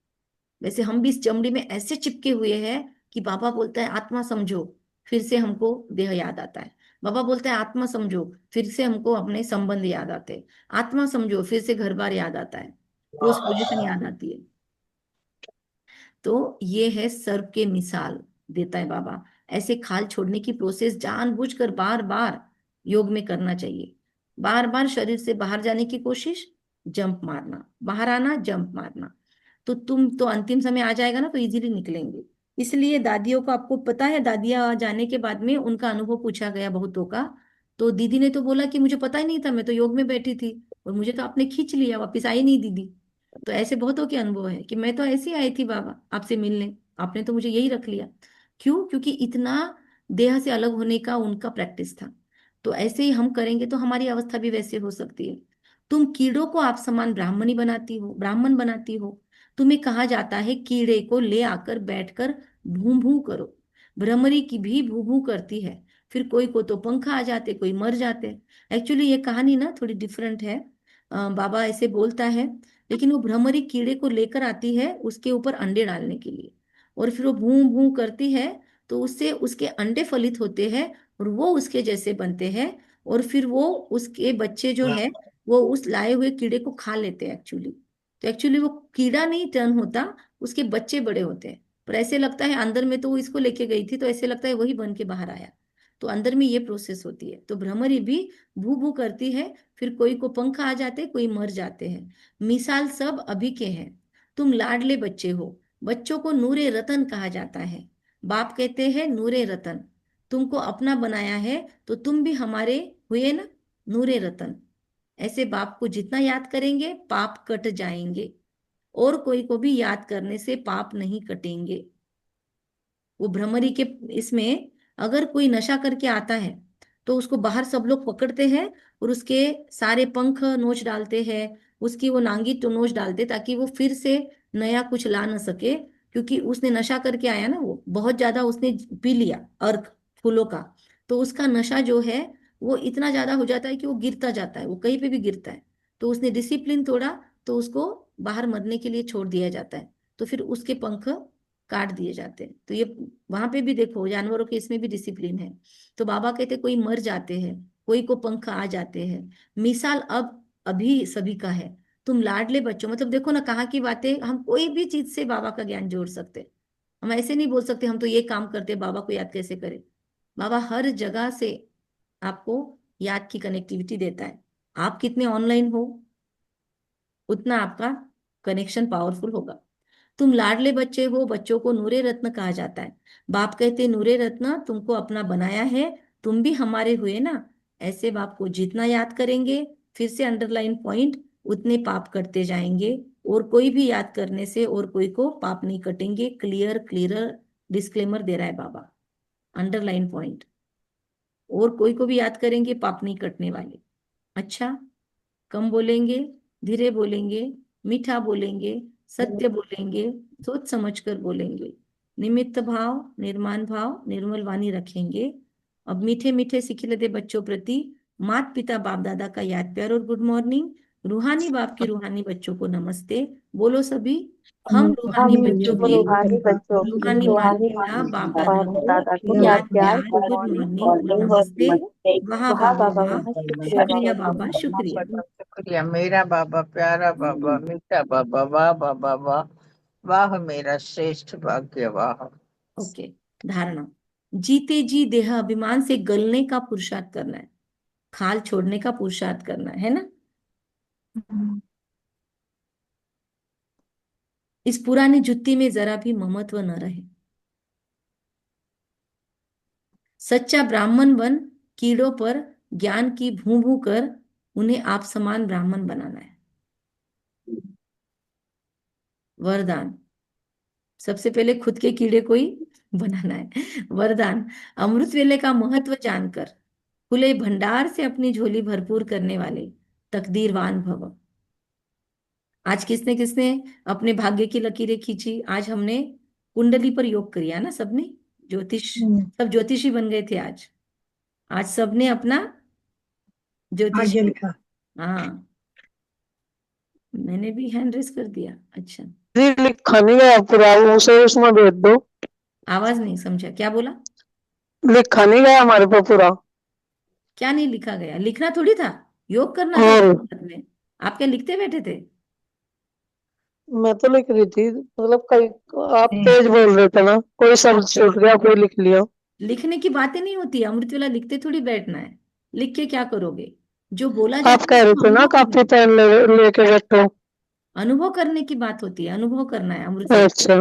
वैसे हम भी इस चमड़ी में ऐसे चिपके हुए हैं कि बाबा बोलता है आत्मा समझो, फिर से हमको देह याद आता है। बाबा बोलता है आत्मा समझो, फिर से हमको अपने संबंध याद आते हैं। आत्मा समझो, फिर से घर बार याद आता है, क्लोज पोजीशन याद आती है। तो ये है सर्प के मिसाल देता है बाबा। ऐसे खाल छोड़ने की प्रोसेस जानबूझकर बार बार योग में करना चाहिए। बार बार शरीर से बाहर जाने की कोशिश, जंप मारना, बाहर आना, जंप मारना। तो तुम तो अंतिम समय आ जाएगा ना तो इजीली निकलेंगे। इसलिए दादियों को, आपको पता है, दादियाँ जाने के बाद में उनका अनुभव पूछा गया बहुतों का, तो दीदी ने तो बोला कि मुझे पता ही नहीं था, मैं तो योग में बैठी थी और मुझे तो आपने खींच लिया, वापस आई नहीं दीदी। तो ऐसे बहुतों के अनुभव है कि मैं तो ऐसे ही आई थी बाबा आपसे मिलने, आपने तो मुझे यही रख लिया। क्यों? क्योंकि इतना देह से अलग होने का उनका प्रैक्टिस था। तो ऐसे ही हम करेंगे तो हमारी अवस्था भी वैसे हो सकती है। तुम कीड़ों को आप समान ब्राह्मणी बनाती हो, ब्राह्मण बनाती हो। तुम्हें कहा जाता है कीड़े को ले आकर बैठकर भू भू करो। भ्रमरी की भी भू भू करती है, फिर कोई को तो पंख आ जाते, कोई मर जाते। एक्चुअली ये कहानी ना थोड़ी डिफरेंट है। बाबा ऐसे बोलता है, लेकिन वो भ्रमरी कीड़े को लेकर आती है उसके ऊपर अंडे डालने के लिए, और फिर वो भू भू करती है, तो उससे उसके अंडे फलित होते हैं और वो उसके जैसे बनते हैं। और फिर वो उसके बच्चे जो है वो उस लाए हुए कीड़े को खा लेते हैं एक्चुअली। तो एक्चुअली वो कीड़ा नहीं टर्न होता, उसके बच्चे बड़े होते हैं। पर ऐसे लगता है अंदर में तो वो इसको लेके गई थी, तो ऐसे लगता है वही बन के बाहर आया। तो अंदर में ये प्रोसेस होती है। तो भ्रमरी भी भू भू करती है, फिर कोई को पंख आ जाते, कोई मर जाते हैं। मिसाल सब अभी के हैं। तुम लाडले बच्चे हो, बच्चों को नूरे रतन कहा जाता है। बाप कहते हैं नूरे रतन, तुमको अपना बनाया है तो तुम भी हमारे हुए ना, नूरे रतन। ऐसे बाप को जितना याद करेंगे पाप कट जाएंगे, और कोई को भी याद करने से पाप नहीं कटेंगे। वो भ्रमरी के इसमें अगर कोई नशा करके आता है तो उसको बाहर सब लोग पकड़ते हैं और उसके सारे पंख नोच डालते हैं, उसकी वो नांगी तो नोच डालते, ताकि वो फिर से नया कुछ ला ना सके। क्योंकि उसने नशा करके आया ना, वो बहुत ज्यादा उसने पी लिया अर्क फूलों का, तो उसका नशा जो है वो इतना ज्यादा हो जाता है कि वो गिरता जाता है, वो कहीं पे भी गिरता है। तो उसने डिसिप्लिन तोड़ा, तो उसको बाहर मरने के लिए छोड़ दिया जाता है। तो फिर उसके पंख काट दिए जाते हैं। तो ये वहां पे भी देखो जानवरों के इसमें भी डिसिप्लिन है। तो बाबा कहते कोई मर जाते हैं, कोई को पंख आ जाते हैं। मिसाल अब अभी सभी का है। तुम लाडले बच्चों, मतलब देखो ना कहाँ की बातें, हम कोई भी चीज से बाबा का ज्ञान जोड़ सकते हैं। हम ऐसे नहीं बोल सकते हम तो ये काम करते हैं, बाबा को याद कैसे करें। बाबा हर जगह से आपको याद की कनेक्टिविटी देता है। आप कितने ऑनलाइन हो उतना आपका कनेक्शन पावरफुल होगा। तुम लाडले बच्चे हो, बच्चों को नूरे रत्न कहा जाता है। बाप कहते नूरे रत्न तुमको अपना बनाया है, तुम भी हमारे हुए ना। ऐसे बाप को जितना याद करेंगे, फिर से अंडरलाइन पॉइंट, उतने पाप करते जाएंगे। और कोई भी याद करने से और कोई को पाप नहीं कटेंगे। क्लियर क्लियर डिस्क्लेमर दे रहा है बाबा, अंडरलाइन पॉइंट। और कोई को भी याद करेंगे पाप नहीं कटने वाले। अच्छा, कम बोलेंगे, धीरे बोलेंगे, मीठा बोलेंगे, सत्य बोलेंगे, सोच समझ कर बोलेंगे, निमित्त भाव, निर्माण भाव, निर्मल वाणी रखेंगे। अब मीठे मीठे सिखिलते बच्चों प्रति मात पिता बाप दादा का याद प्यार और गुड मॉर्निंग। रूहानी बाप की रूहानी बच्चों को नमस्ते। बोलो सभी, हम रूहानी हम बच्चों बच्चों की की रूहानी मात पिता बाप दादा को याद प्यार गुड मॉर्निंग नमस्ते। वाह बाबा वाह, शुक्रिया बाबा शुक्रिया। बाबा शुक्रिया, मेरा बाबा, प्यारा बाबा, मीठा बाबा, वाह बाबा वाह। वाह मेरा श्रेष्ठ भाग्य, वाह। ओके, धारणा। जीते जी देह अभिमान से गलने का पुरुषार्थ करना है, खाल छोड़ने का पुरुषार्थ करना है ना। इस पुरानी जुत्ती में जरा भी ममत्व न रहे। सच्चा ब्राह्मण बन कीड़ों पर ज्ञान की भू भू कर उन्हें आप समान ब्राह्मण बनाना है। वरदान, सबसे पहले खुद के कीड़े को ही बनाना है। वरदान, अमृत वेले का महत्व जानकर खुले भंडार से अपनी झोली भरपूर करने वाले तकदीरवान भव। आज किसने किसने अपने भाग्य की लकीरें खींची? आज हमने कुंडली पर योग किया ना सबने, ज्योतिष, सब ज्योतिषी बन गए थे आज। आज सबने अपना ज्योतिष, भाग्य लिखा। हाँ मैंने भी हैंड रेस कर दिया। अच्छा, जी लिखा नहीं गया पूरा, उसे उसमें भेज दो। आवाज नहीं समझा, क्या बोला? लिखा नहीं गया हमारे पे पूरा। क्या नहीं लिखा गया? लिखना थोड़ी था, योग करना था और बाद में। आप क्या लिखते बैठे थे? मैं तो लिख रही थी, मतलब कई आप तेज बोल रहे थे ना, कोई शब्द छूट गया, कोई लिख लिया। लिखने की बातें नहीं होती, अमृत वेला लिखते थोड़ी बैठना है। लिख के क्या करोगे? जो बोला आप जाता है कह रहे उसको थे ना अनुभव करना कापी है। पेन लेके बैठो। अनुभव करने की बात होती है, अनुभव करना है अमृत वेला, अच्छा,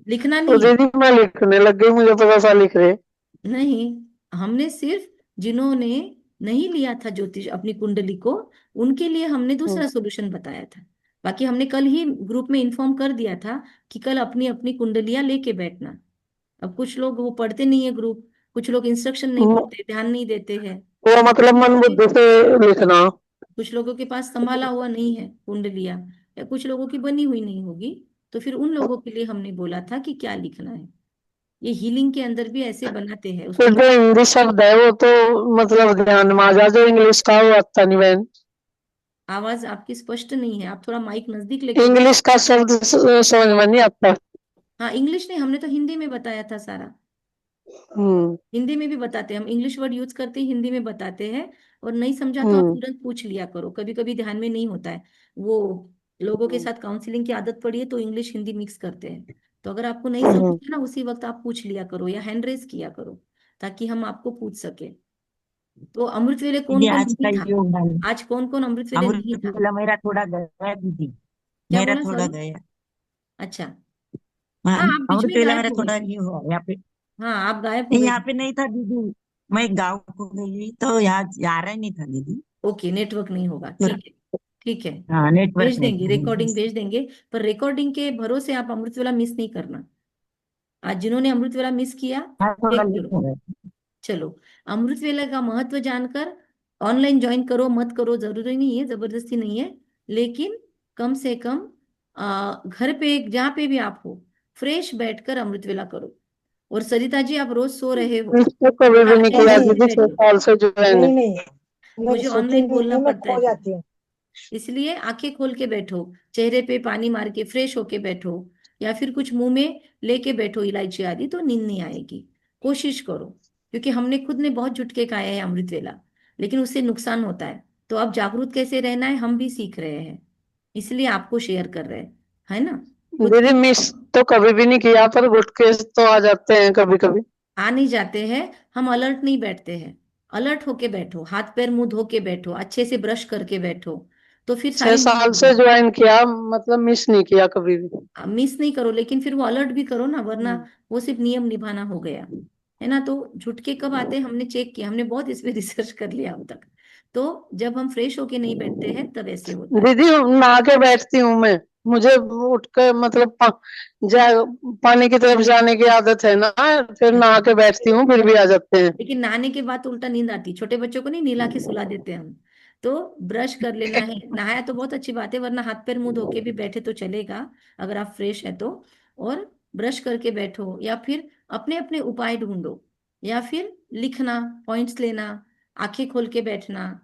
लिखना तो नहीं है। दीदी मैं लिखने लग गई, मुझे पता था लिख रहे। नहीं, हमने सिर्फ जिन्होंने नहीं लिया था ज्योतिष अपनी कुंडली को, उनके लिए हमने दूसरा सोल्यूशन बताया था। बाकी हमने कल ही ग्रुप में इन्फॉर्म कर दिया था कि कल अपनी अपनी कुंडलियां लेके बैठना। अब कुछ लोग वो पढ़ते नहीं है ग्रुप, कुछ लोग इंस्ट्रक्शन नहीं म- पढ़ते, ध्यान नहीं देते हैं। वो मतलब मन बुद्धि से लिखना। कुछ लोगों के पास संभाला हुआ नहीं है कुंडलियां, या कुछ लोगों की बनी हुई नहीं होगी, तो फिर उन लोगों के लिए हमने बोला था कि क्या लिखना है। ये हीलिंग के अंदर भी ऐसे बनाते हैं उसको। फिर जो हिंदी शब्द है वो तो मतलब ध्यान में आ जा, जो इंग्लिश का वो आता नहीं बहन। आवाज आपकी स्पष्ट नहीं है, आप थोड़ा माइक नजदीक लेके बोलो। इंग्लिश का शब्द समझ में नहीं आता। हाँ, इंग्लिश नहीं, हमने तो हिंदी में बताया था सारा। हम्म। हिंदी में भी बताते हैं हम, इंग्लिश वर्ड यूज करते हैं, हिंदी में बताते हैं। और नहीं समझा तो आप हम्म। तुरंत पूछ लिया करो, कभी कभी ध्यान में नहीं होता है। वो लोगों के साथ काउंसलिंग की आदत पड़ी है तो इंग्लिश हिंदी मिक्स करते हैं। तो अगर आपको नहीं हम्म। समझ ना, उसी वक्त आप पूछ लिया करो या हैंड रेस किया करो, ताकि हम आपको पूछ सके। तो अमृत वेले कौन दीदी कौन आज का नहीं था? योग डाल। आज कौन कौन अमृत वेले नहीं अमृत था? वेला मेरा थोड़ा गया दीदी। क्या मेरा बोला, थोड़ा सॉरी? गया। अच्छा। हाँ, हाँ, आप बीच अमृत में वेला गायब मेरा हो गए थोड़ा थे। ये हुआ यहाँ पे। हाँ, आप गायब हो नहीं, गए यहाँ थे। पे नहीं था दीदी। मैं गाँव को गई तो यहाँ आ रहा ही नहीं था दीदी। ओके, नेटवर्क नहीं होगा, तो ठीक है। ठीक है, हाँ, नेटवर्क भेज नहीं देंगे, था दीदी। रिकॉर्डिंग भेज देंगे। पर रिकॉर्डिंग के भरोसे आप अमृत वेला मिस नहीं करना। आज जिन्होंने अमृत वेला मिस किया, हाँ, थोड़ा चेक लेट करो। हो गया। चलो, अमृत वेला का महत्व जानकर ऑनलाइन ज्वाइन करो मत करो जरूरी नहीं है, जबरदस्ती नहीं है। लेकिन कम से कम घर पे जहाँ पे भी आप हो, फ्रेश बैठकर अमृत वेला करो। और सरिता जी, आप रोज सो रहे हो, इसको कभी भी आप नहीं नहीं किया ऑनलाइन नहीं भी दीदी, बैठ 6 साल से जो है नहीं नहीं, मैं मुझे सोती ऑनलाइन नहीं बोलना हूँ, मैं पड़ता है खो फिर। जाती हूँ। इसलिए आंखें खोल के बैठो, चेहरे पे पानी मार के फ्रेश होके बैठो, या फिर कुछ मुंह में लेके बैठो इलायची आदि, तो नींद नहीं आएगी। कोशिश करो, क्योंकि हमने खुद ने बहुत झुटके खाए हैं अमृत वेला, लेकिन उससे नुकसान होता है। तो अब जागरूक कैसे रहना है हम भी सीख रहे हैं, इसलिए आपको शेयर कर रहे हैं, है ना। खुद दीदी। की मिस तो कभी भी नहीं किया, पर गुटके तो आ जाते हैं कभी कभी। आ नहीं जाते हैं, हम अलर्ट नहीं बैठते हैं। अलर्ट होके बैठो, हाथ पैर मुंह धो के बैठो, अच्छे से ब्रश करके बैठो, तो फिर छह सारी नींद साल आ से जाएगी। ज्वाइन किया, मतलब मिस नहीं किया कभी भी। मिस नहीं करो, लेकिन फिर वो अलर्ट भी करो ना, वरना वो सिर्फ नियम निभाना हो गया, है ना। तो झुटके कब आते हैं, हमने चेक किया, हमने बहुत इस पे रिसर्च कर लिया अब तक। तो जब हम फ्रेश होके नहीं बैठते हैं तब ऐसे होता है। दीदी नहा के बैठती हूँ मैं। मुझे उठ के मतलब जा पानी की तरफ जाने की आदत है ना, फिर नहा अच्छा, के बैठती हूँ, फिर भी आ जाते हैं। लेकिन नहाने के बाद तो उल्टा नींद आती है, छोटे बच्चों को नहीं नहला के सुला देते हैं हम। तो ब्रश कर लेना है, नहाया तो बहुत अच्छी बात है, वरना हाथ पैर मुंह धो के भी बैठे तो चलेगा, अगर आप फ्रेश है तो। और ब्रश करके बैठो, या फिर अपने अपने उपाय ढूंढो, या फिर लिखना, पॉइंट्स लेना, आंखें खोल के बैठना,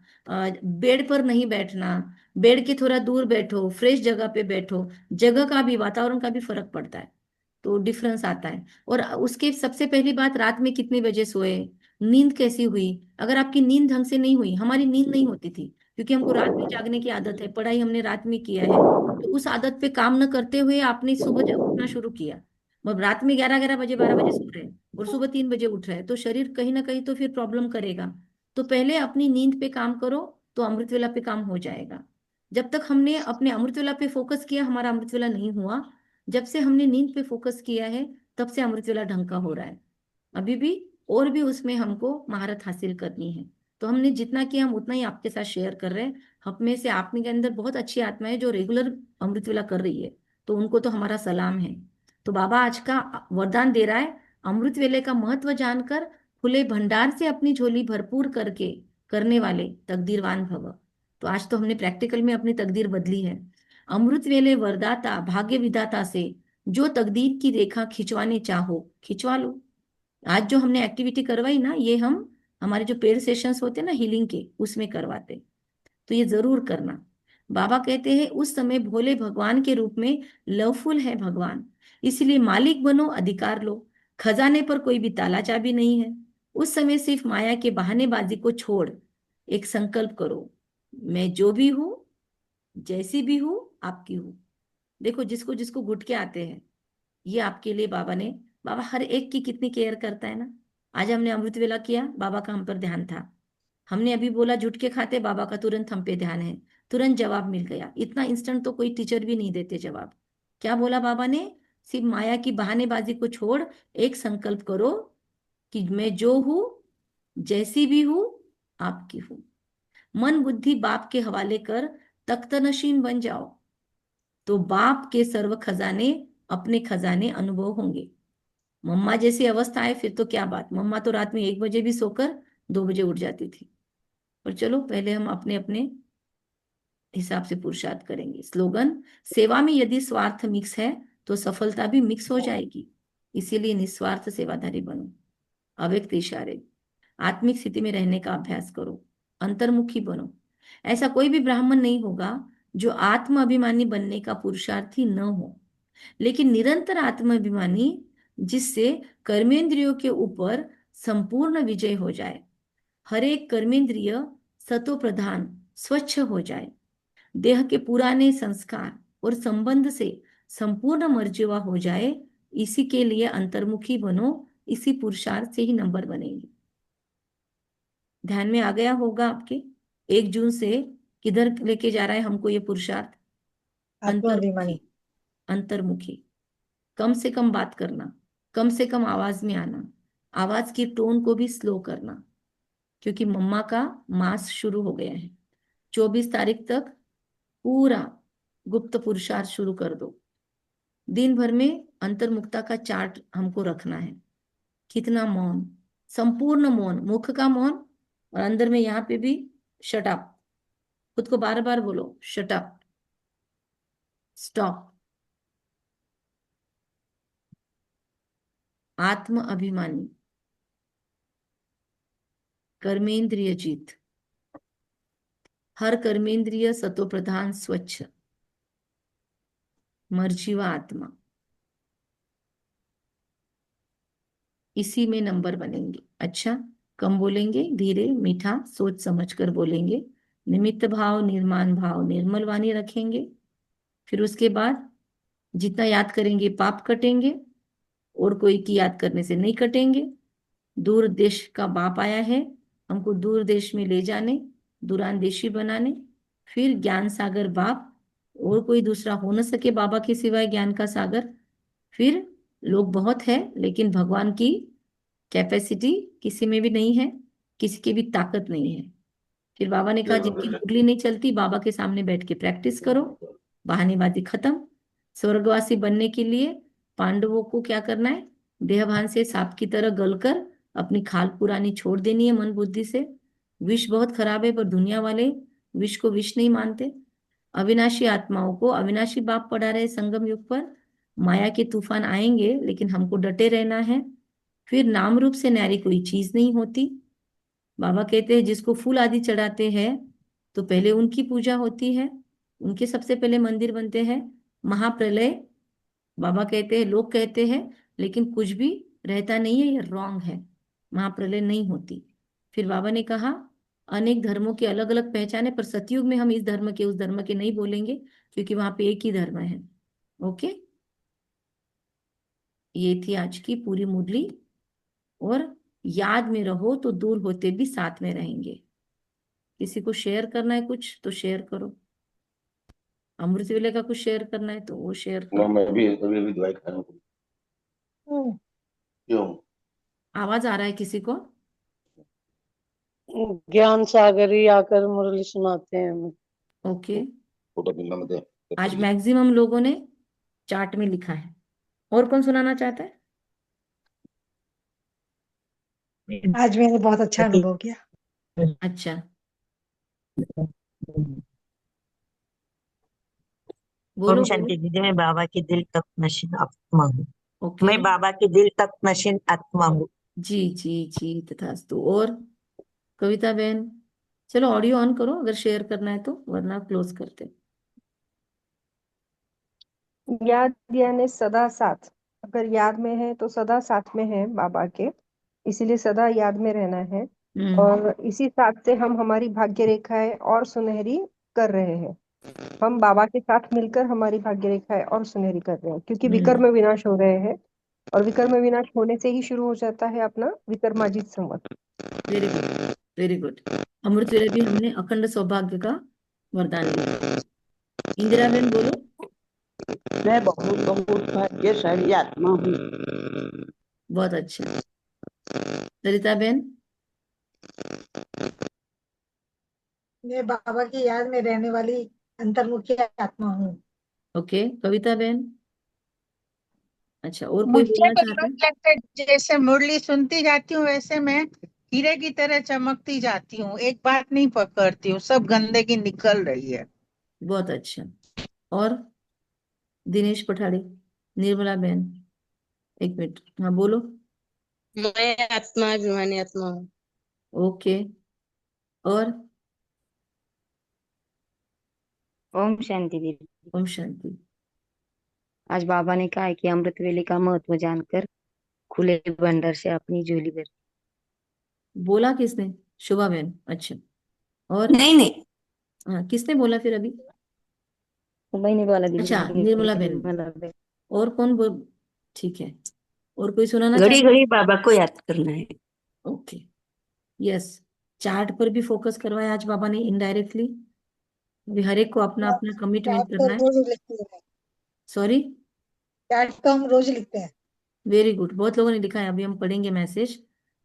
बेड पर नहीं बैठना, बेड के थोड़ा दूर बैठो, फ्रेश जगह पे बैठो। जगह का भी, वातावरण का भी फर्क पड़ता है, तो डिफरेंस आता है। और उसके सबसे पहली बात, रात में कितने बजे सोए, नींद कैसी हुई। अगर आपकी नींद ढंग से नहीं हुई, हमारी नींद नहीं होती थी क्योंकि हमको रात में जागने की आदत है, पढ़ाई हमने रात में किया है, तो उस आदत पे काम न करते हुए आपने सुबह उठना शुरू किया। मतलब रात में 11-11 बजे 12 बजे सो रहे हैं, और सुबह 3 बजे उठ रहा है, तो शरीर कहीं ना कहीं तो फिर प्रॉब्लम करेगा। तो पहले अपनी नींद पे काम करो, तो अमृत वेला पे काम हो जाएगा। जब तक हमने अपने अमृत वेला पे फोकस किया, हमारा अमृत वेला नहीं हुआ। जब से हमने नींद पे फोकस किया है, तब से अमृत वेला ढंग का हो रहा है। अभी भी और भी उसमें हमको महारत हासिल करनी है। तो हमने जितना किया हम उतना ही आपके साथ शेयर कर रहे हैं। हम में से आप में के अंदर बहुत अच्छी आत्मा है जो रेगुलर अमृत वेला कर रही है, तो उनको तो हमारा सलाम है। तो बाबा आज का वरदान दे रहा है, अमृत वेले का महत्व जानकर खुले भंडार से अपनी झोली भरपूर करके करने वाले तकदीरवान भव। तो आज तो हमने प्रैक्टिकल में अपनी तकदीर बदली है। अमृत वेले वरदाता भाग्य विधाता से जो तकदीर की रेखा खिंचवाने चाहो खिंचवा लो। आज जो हमने एक्टिविटी करवाई ना, ये हम हमारे जो पेड सेशंस होते हैं ना हीलिंग के, उसमें करवाते। तो ये जरूर करना। बाबा कहते हैं उस समय भोले भगवान के रूप में लवफुल है भगवान, इसलिए मालिक बनो, अधिकार लो। खजाने पर कोई भी ताला चाबी नहीं है। उस समय सिर्फ माया के बहानेबाजी को छोड़ एक संकल्प करो, मैं जो भी हूं, जैसी भी हूं, आपकी हूं। देखो जिसको जिसको घुटके आते हैं, ये आपके लिए बाबा हर एक की कितनी केयर करता है ना। आज हमने अमृत वेला किया, बाबा का हम पर ध्यान था। हमने अभी बोला झुटके खाते, बाबा का तुरंत हम पे ध्यान है। तुरंत जवाब मिल गया। इतना इंस्टेंट तो कोई टीचर भी नहीं देते जवाब। क्या बोला बाबा ने? सिर्फ माया की बहानेबाजी को छोड़ एक संकल्प करो कि मैं जो हूं, जैसी भी हूं, आपकी हूं। मन बुद्धि बाप के हवाले कर तख्तनशीन बन जाओ, तो बाप के सर्व खजाने अपने खजाने अनुभव होंगे। मम्मा जैसी अवस्था है फिर तो क्या बात। मम्मा तो रात में 1 बजे भी सोकर 2 बजे उठ जाती थी। पर चलो पहले हम अपने अपने हिसाब से पुरुषार्थ करेंगे। स्लोगन, सेवा में यदि स्वार्थ मिक्स है तो सफलता भी मिक्स हो जाएगी, इसीलिए निस्वार्थ सेवाधारी बनो। अव्यक्त इशारे, आत्मिक स्थिति में रहने का अभ्यास करो, अंतर्मुखी बनो। ऐसा कोई भी ब्राह्मण नहीं होगा जो आत्म अभिमानी बनने का पुरुषार्थी न हो, लेकिन निरंतर आत्माभिमानी, जिससे कर्मेंद्रियों के ऊपर संपूर्ण विजय हो जाए। हर एक कर्मेंद्रिय सतो प्रधान स्वच्छ हो जाए। देह के पुराने संस्कार और संबंध से संपूर्ण मर्जीवा हो जाए। इसी के लिए अंतर्मुखी बनो, इसी पुरुषार्थ से ही नंबर बनेंगे। ध्यान में आ गया होगा आपके? 1 जून से किधर लेके जा रहा है हमको ये पुरुषार्थ? आत्माभिमानी। अंतर्मुखी। अंतर्मुखी, कम से कम बात करना, कम से कम आवाज में आना, आवाज की टोन को भी स्लो करना, क्योंकि मम्मा का मास शुरू हो गया है। 24 तारीख तक पूरा गुप्त पुरुषार्थ शुरू कर दो। दिन भर में अंतर्मुक्ता का चार्ट हमको रखना है। कितना मौन, संपूर्ण मौन, मुख का मौन, और अंदर में यहाँ पे भी शट अप। खुद को बार बार बोलो, शट अप, स्टॉप। आत्म अभिमानी, कर्मेंद्रिय जीत, हर कर्मेंद्रिय सतो प्रधान स्वच्छ, मर्जीवा आत्मा, इसी में नंबर बनेंगे। अच्छा, कम बोलेंगे, धीरे मीठा सोच समझ कर बोलेंगे। निमित्त भाव, निर्माण भाव, निर्मल वाणी रखेंगे। फिर उसके बाद जितना याद करेंगे पाप कटेंगे, और कोई की याद करने से नहीं कटेंगे। दूर देश का बाप आया है हमको दूर देश में ले जाने, दूरांदेशी बनाने। फिर ज्ञान सागर बाप, और कोई दूसरा हो न सके बाबा के सिवाय ज्ञान का सागर। फिर लोग बहुत है, लेकिन भगवान की कैपेसिटी किसी में भी नहीं है, किसी की भी ताकत नहीं है। फिर बाबा ने कहा जिनकी मुरली नहीं चलती, बाबा के सामने बैठ के प्रैक्टिस करो, बहानेबाजी खत्म। स्वर्गवासी बनने के लिए पांडवों को क्या करना है? देहभान से सांप की तरह गलकर अपनी खाल पुरानी छोड़ देनी है मन बुद्धि से। विष बहुत खराब है, पर दुनिया वाले विष को विष नहीं मानते। अविनाशी आत्माओं को अविनाशी बाप पढ़ा रहे संगम युग पर। माया के तूफान आएंगे, लेकिन हमको डटे रहना है। फिर नाम रूप से न्यारी कोई चीज नहीं होती। बाबा कहते हैं जिसको फूल आदि चढ़ाते हैं, तो पहले उनकी पूजा होती है, उनके सबसे पहले मंदिर बनते हैं। महाप्रलय, बाबा कहते हैं, लोग कहते हैं, लेकिन कुछ भी रहता नहीं है, ये रॉन्ग है। महाप्रलय नहीं होती। फिर बाबा ने कहा अनेक धर्मों की अलग अलग पहचान है, पर सतयुग में हम इस धर्म के उस धर्म के नहीं बोलेंगे, क्योंकि वहां पे एक ही धर्म है। ओके, ये थी आज की पूरी मुरली। और याद में रहो तो दूर होते भी साथ में रहेंगे। किसी को शेयर करना है कुछ तो शेयर करो। अमृत वेले का कुछ शेयर करना है तो वो शेयर करो। मैं अभी दवाई खा रहा हूँ। क्यों? आवाज आ रहा है किसी को? ज्ञान सागर ही आकर मुरली सुनाते हैं हमें। ओके। फोटो बिल्ला में दे। आज मैक्सिमम लोगों ने चार्ट में लिखा है। और कौन सुनाना चाहता है? आज मैंने बहुत अच्छा अनुभव किया। अच्छा, बोलो ओम बोलो। शांति दीदी। मैं बाबा की दिल तक नशीन आत्मा हूँ। ओके। मैं बाबा की दिल तक नशीन आत्मा हूँ। जी जी जी तथास्तु। और कविता बहन, चलो ऑडियो ऑन करो अगर शेयर करना है तो, वरना क्लोज करते। याद यानी सदा साथ। अगर याद में है तो सदा साथ में है बाबा के, इसीलिए सदा याद में रहना है। और इसी साथ से हम हमारी भाग्य रेखाएं और सुनहरी कर रहे हैं। हम बाबा के साथ मिलकर हमारी भाग्य रेखाएं और सुनहरी कर रहे हैं, क्योंकि विकर्म विनाश हो रहे हैं। और विकर्म विनाश होने से ही शुरू हो जाता है अपना विक्रमाजित संवत। Very good, very good. अमृत वेले भी हमने अखंड सौभाग्य का वरदान लिया। इंदिरा बहन बोलो। मैं बहुत बहुत भाग्यशाली आत्मा हूँ। बहुत अच्छा। सरिता बहन। मैं बाबा की याद में रहने वाली अंतर्मुखी आत्मा हूँ। ओके। कविता बहन। अच्छा, और कोई मुझे बोलना तो चाहता है? यूं लगता है जैसे मुरली सुनती जाती हूँ वैसे मैं हीरे की तरह चमकती जाती हूँ, एक बात नहीं पकड़ती हूँ, सब गंदगी निकल रही है। बहुत अच्छा। और दिनेश पठाड़ी, निर्मला बहन, एक मिनट, हाँ बोलो। मैं आत्माभिमानी आत्मा हूँ। ओके। और ओम शांति दीदी। ओम शांति। आज बाबा ने कहा है कि अमृत वेले का महत्व जानकर खुले भंडार से अपनी झोली भर। बोला किसने? शुभा बहन। अच्छा। और नहीं नहीं, हाँ, किसने बोला फिर अभी? मैंने बोला दीदी। अच्छा, निर्मला बहन। निर्मला बहन। और कौन बोल? ठीक है। और कोई सुनाना घड़ी चाहता है? घड़ी बाबा को याद करना है। ओके। यस। चार्ट पर भी फोकस करवाया आज बाबा ने इनडायरेक्टली। अभी हर एक को अपना अपना चार्ट कमिटमेंट तो करना है। रोज लिखते हैं। सॉरी। चार्ट तो हम रोज लिखते हैं। वेरी गुड, बहुत लोगों ने लिखा है, अभी हम पढ़ेंगे मैसेज।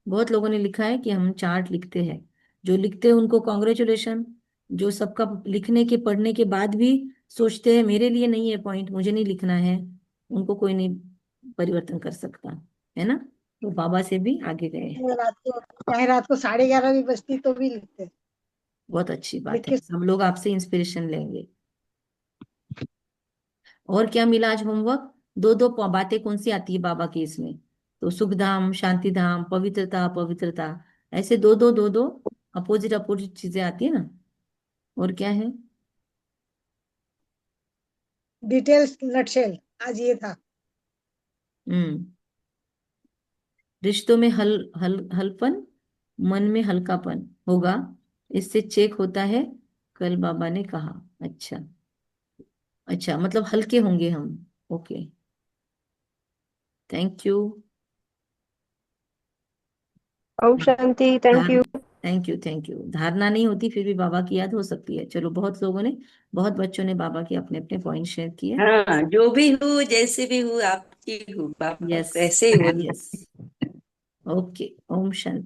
बहुत लोगों ने लिखा है कि हम चार्ट लिखते हैं। जो लिखते हैं उनको कॉन्ग्रेचुलेशन। जो सबका लिखने के पढ़ने के बाद भी सोचते हैं मेरे लिए नहीं है पॉइंट, मुझे नहीं लिखना है, उनको कोई नहीं परिवर्तन कर सकता है ना। तो बाबा से भी आगे गए हैं। चाहे रात को 11:30 भी बजती तो भी लिखते हैं। बहुत अच्छी लिख बात है, के सब लोग आपसे इंस्पिरेशन लेंगे। और क्या मिला आज होमवर्क? दो दो बातें कौन सी आती है बाबा की इसमें? तो सुख धाम, शांति धाम, पवित्रता, पवित्रता, ऐसे दो दो दो दो अपोजिट अपोजिट चीजें आती है ना। और क्या है? डिटेल्स नटशेल आज ये था। हम्म। रिश्तों में हलपन, मन में हल्कापन होगा, इससे चेक होता है, कल बाबा ने कहा। अच्छा। अच्छा, मतलब हल्के होंगे हम। ओके। Thank you. ओम शांति। Thank you. Thank you, thank you. धारणा नहीं होती फिर भी बाबा की याद हो सकती है। चलो, बहुत लोगों ने, बहुत बच्चों ने बाबा के अपने अपने पॉइंट शेयर किए। हाँ, जो भी हूँ जैसे भी हूँ आपकी हूँ, बाबा यस कैसे ही बोल। यस। ओके। ओम शांति।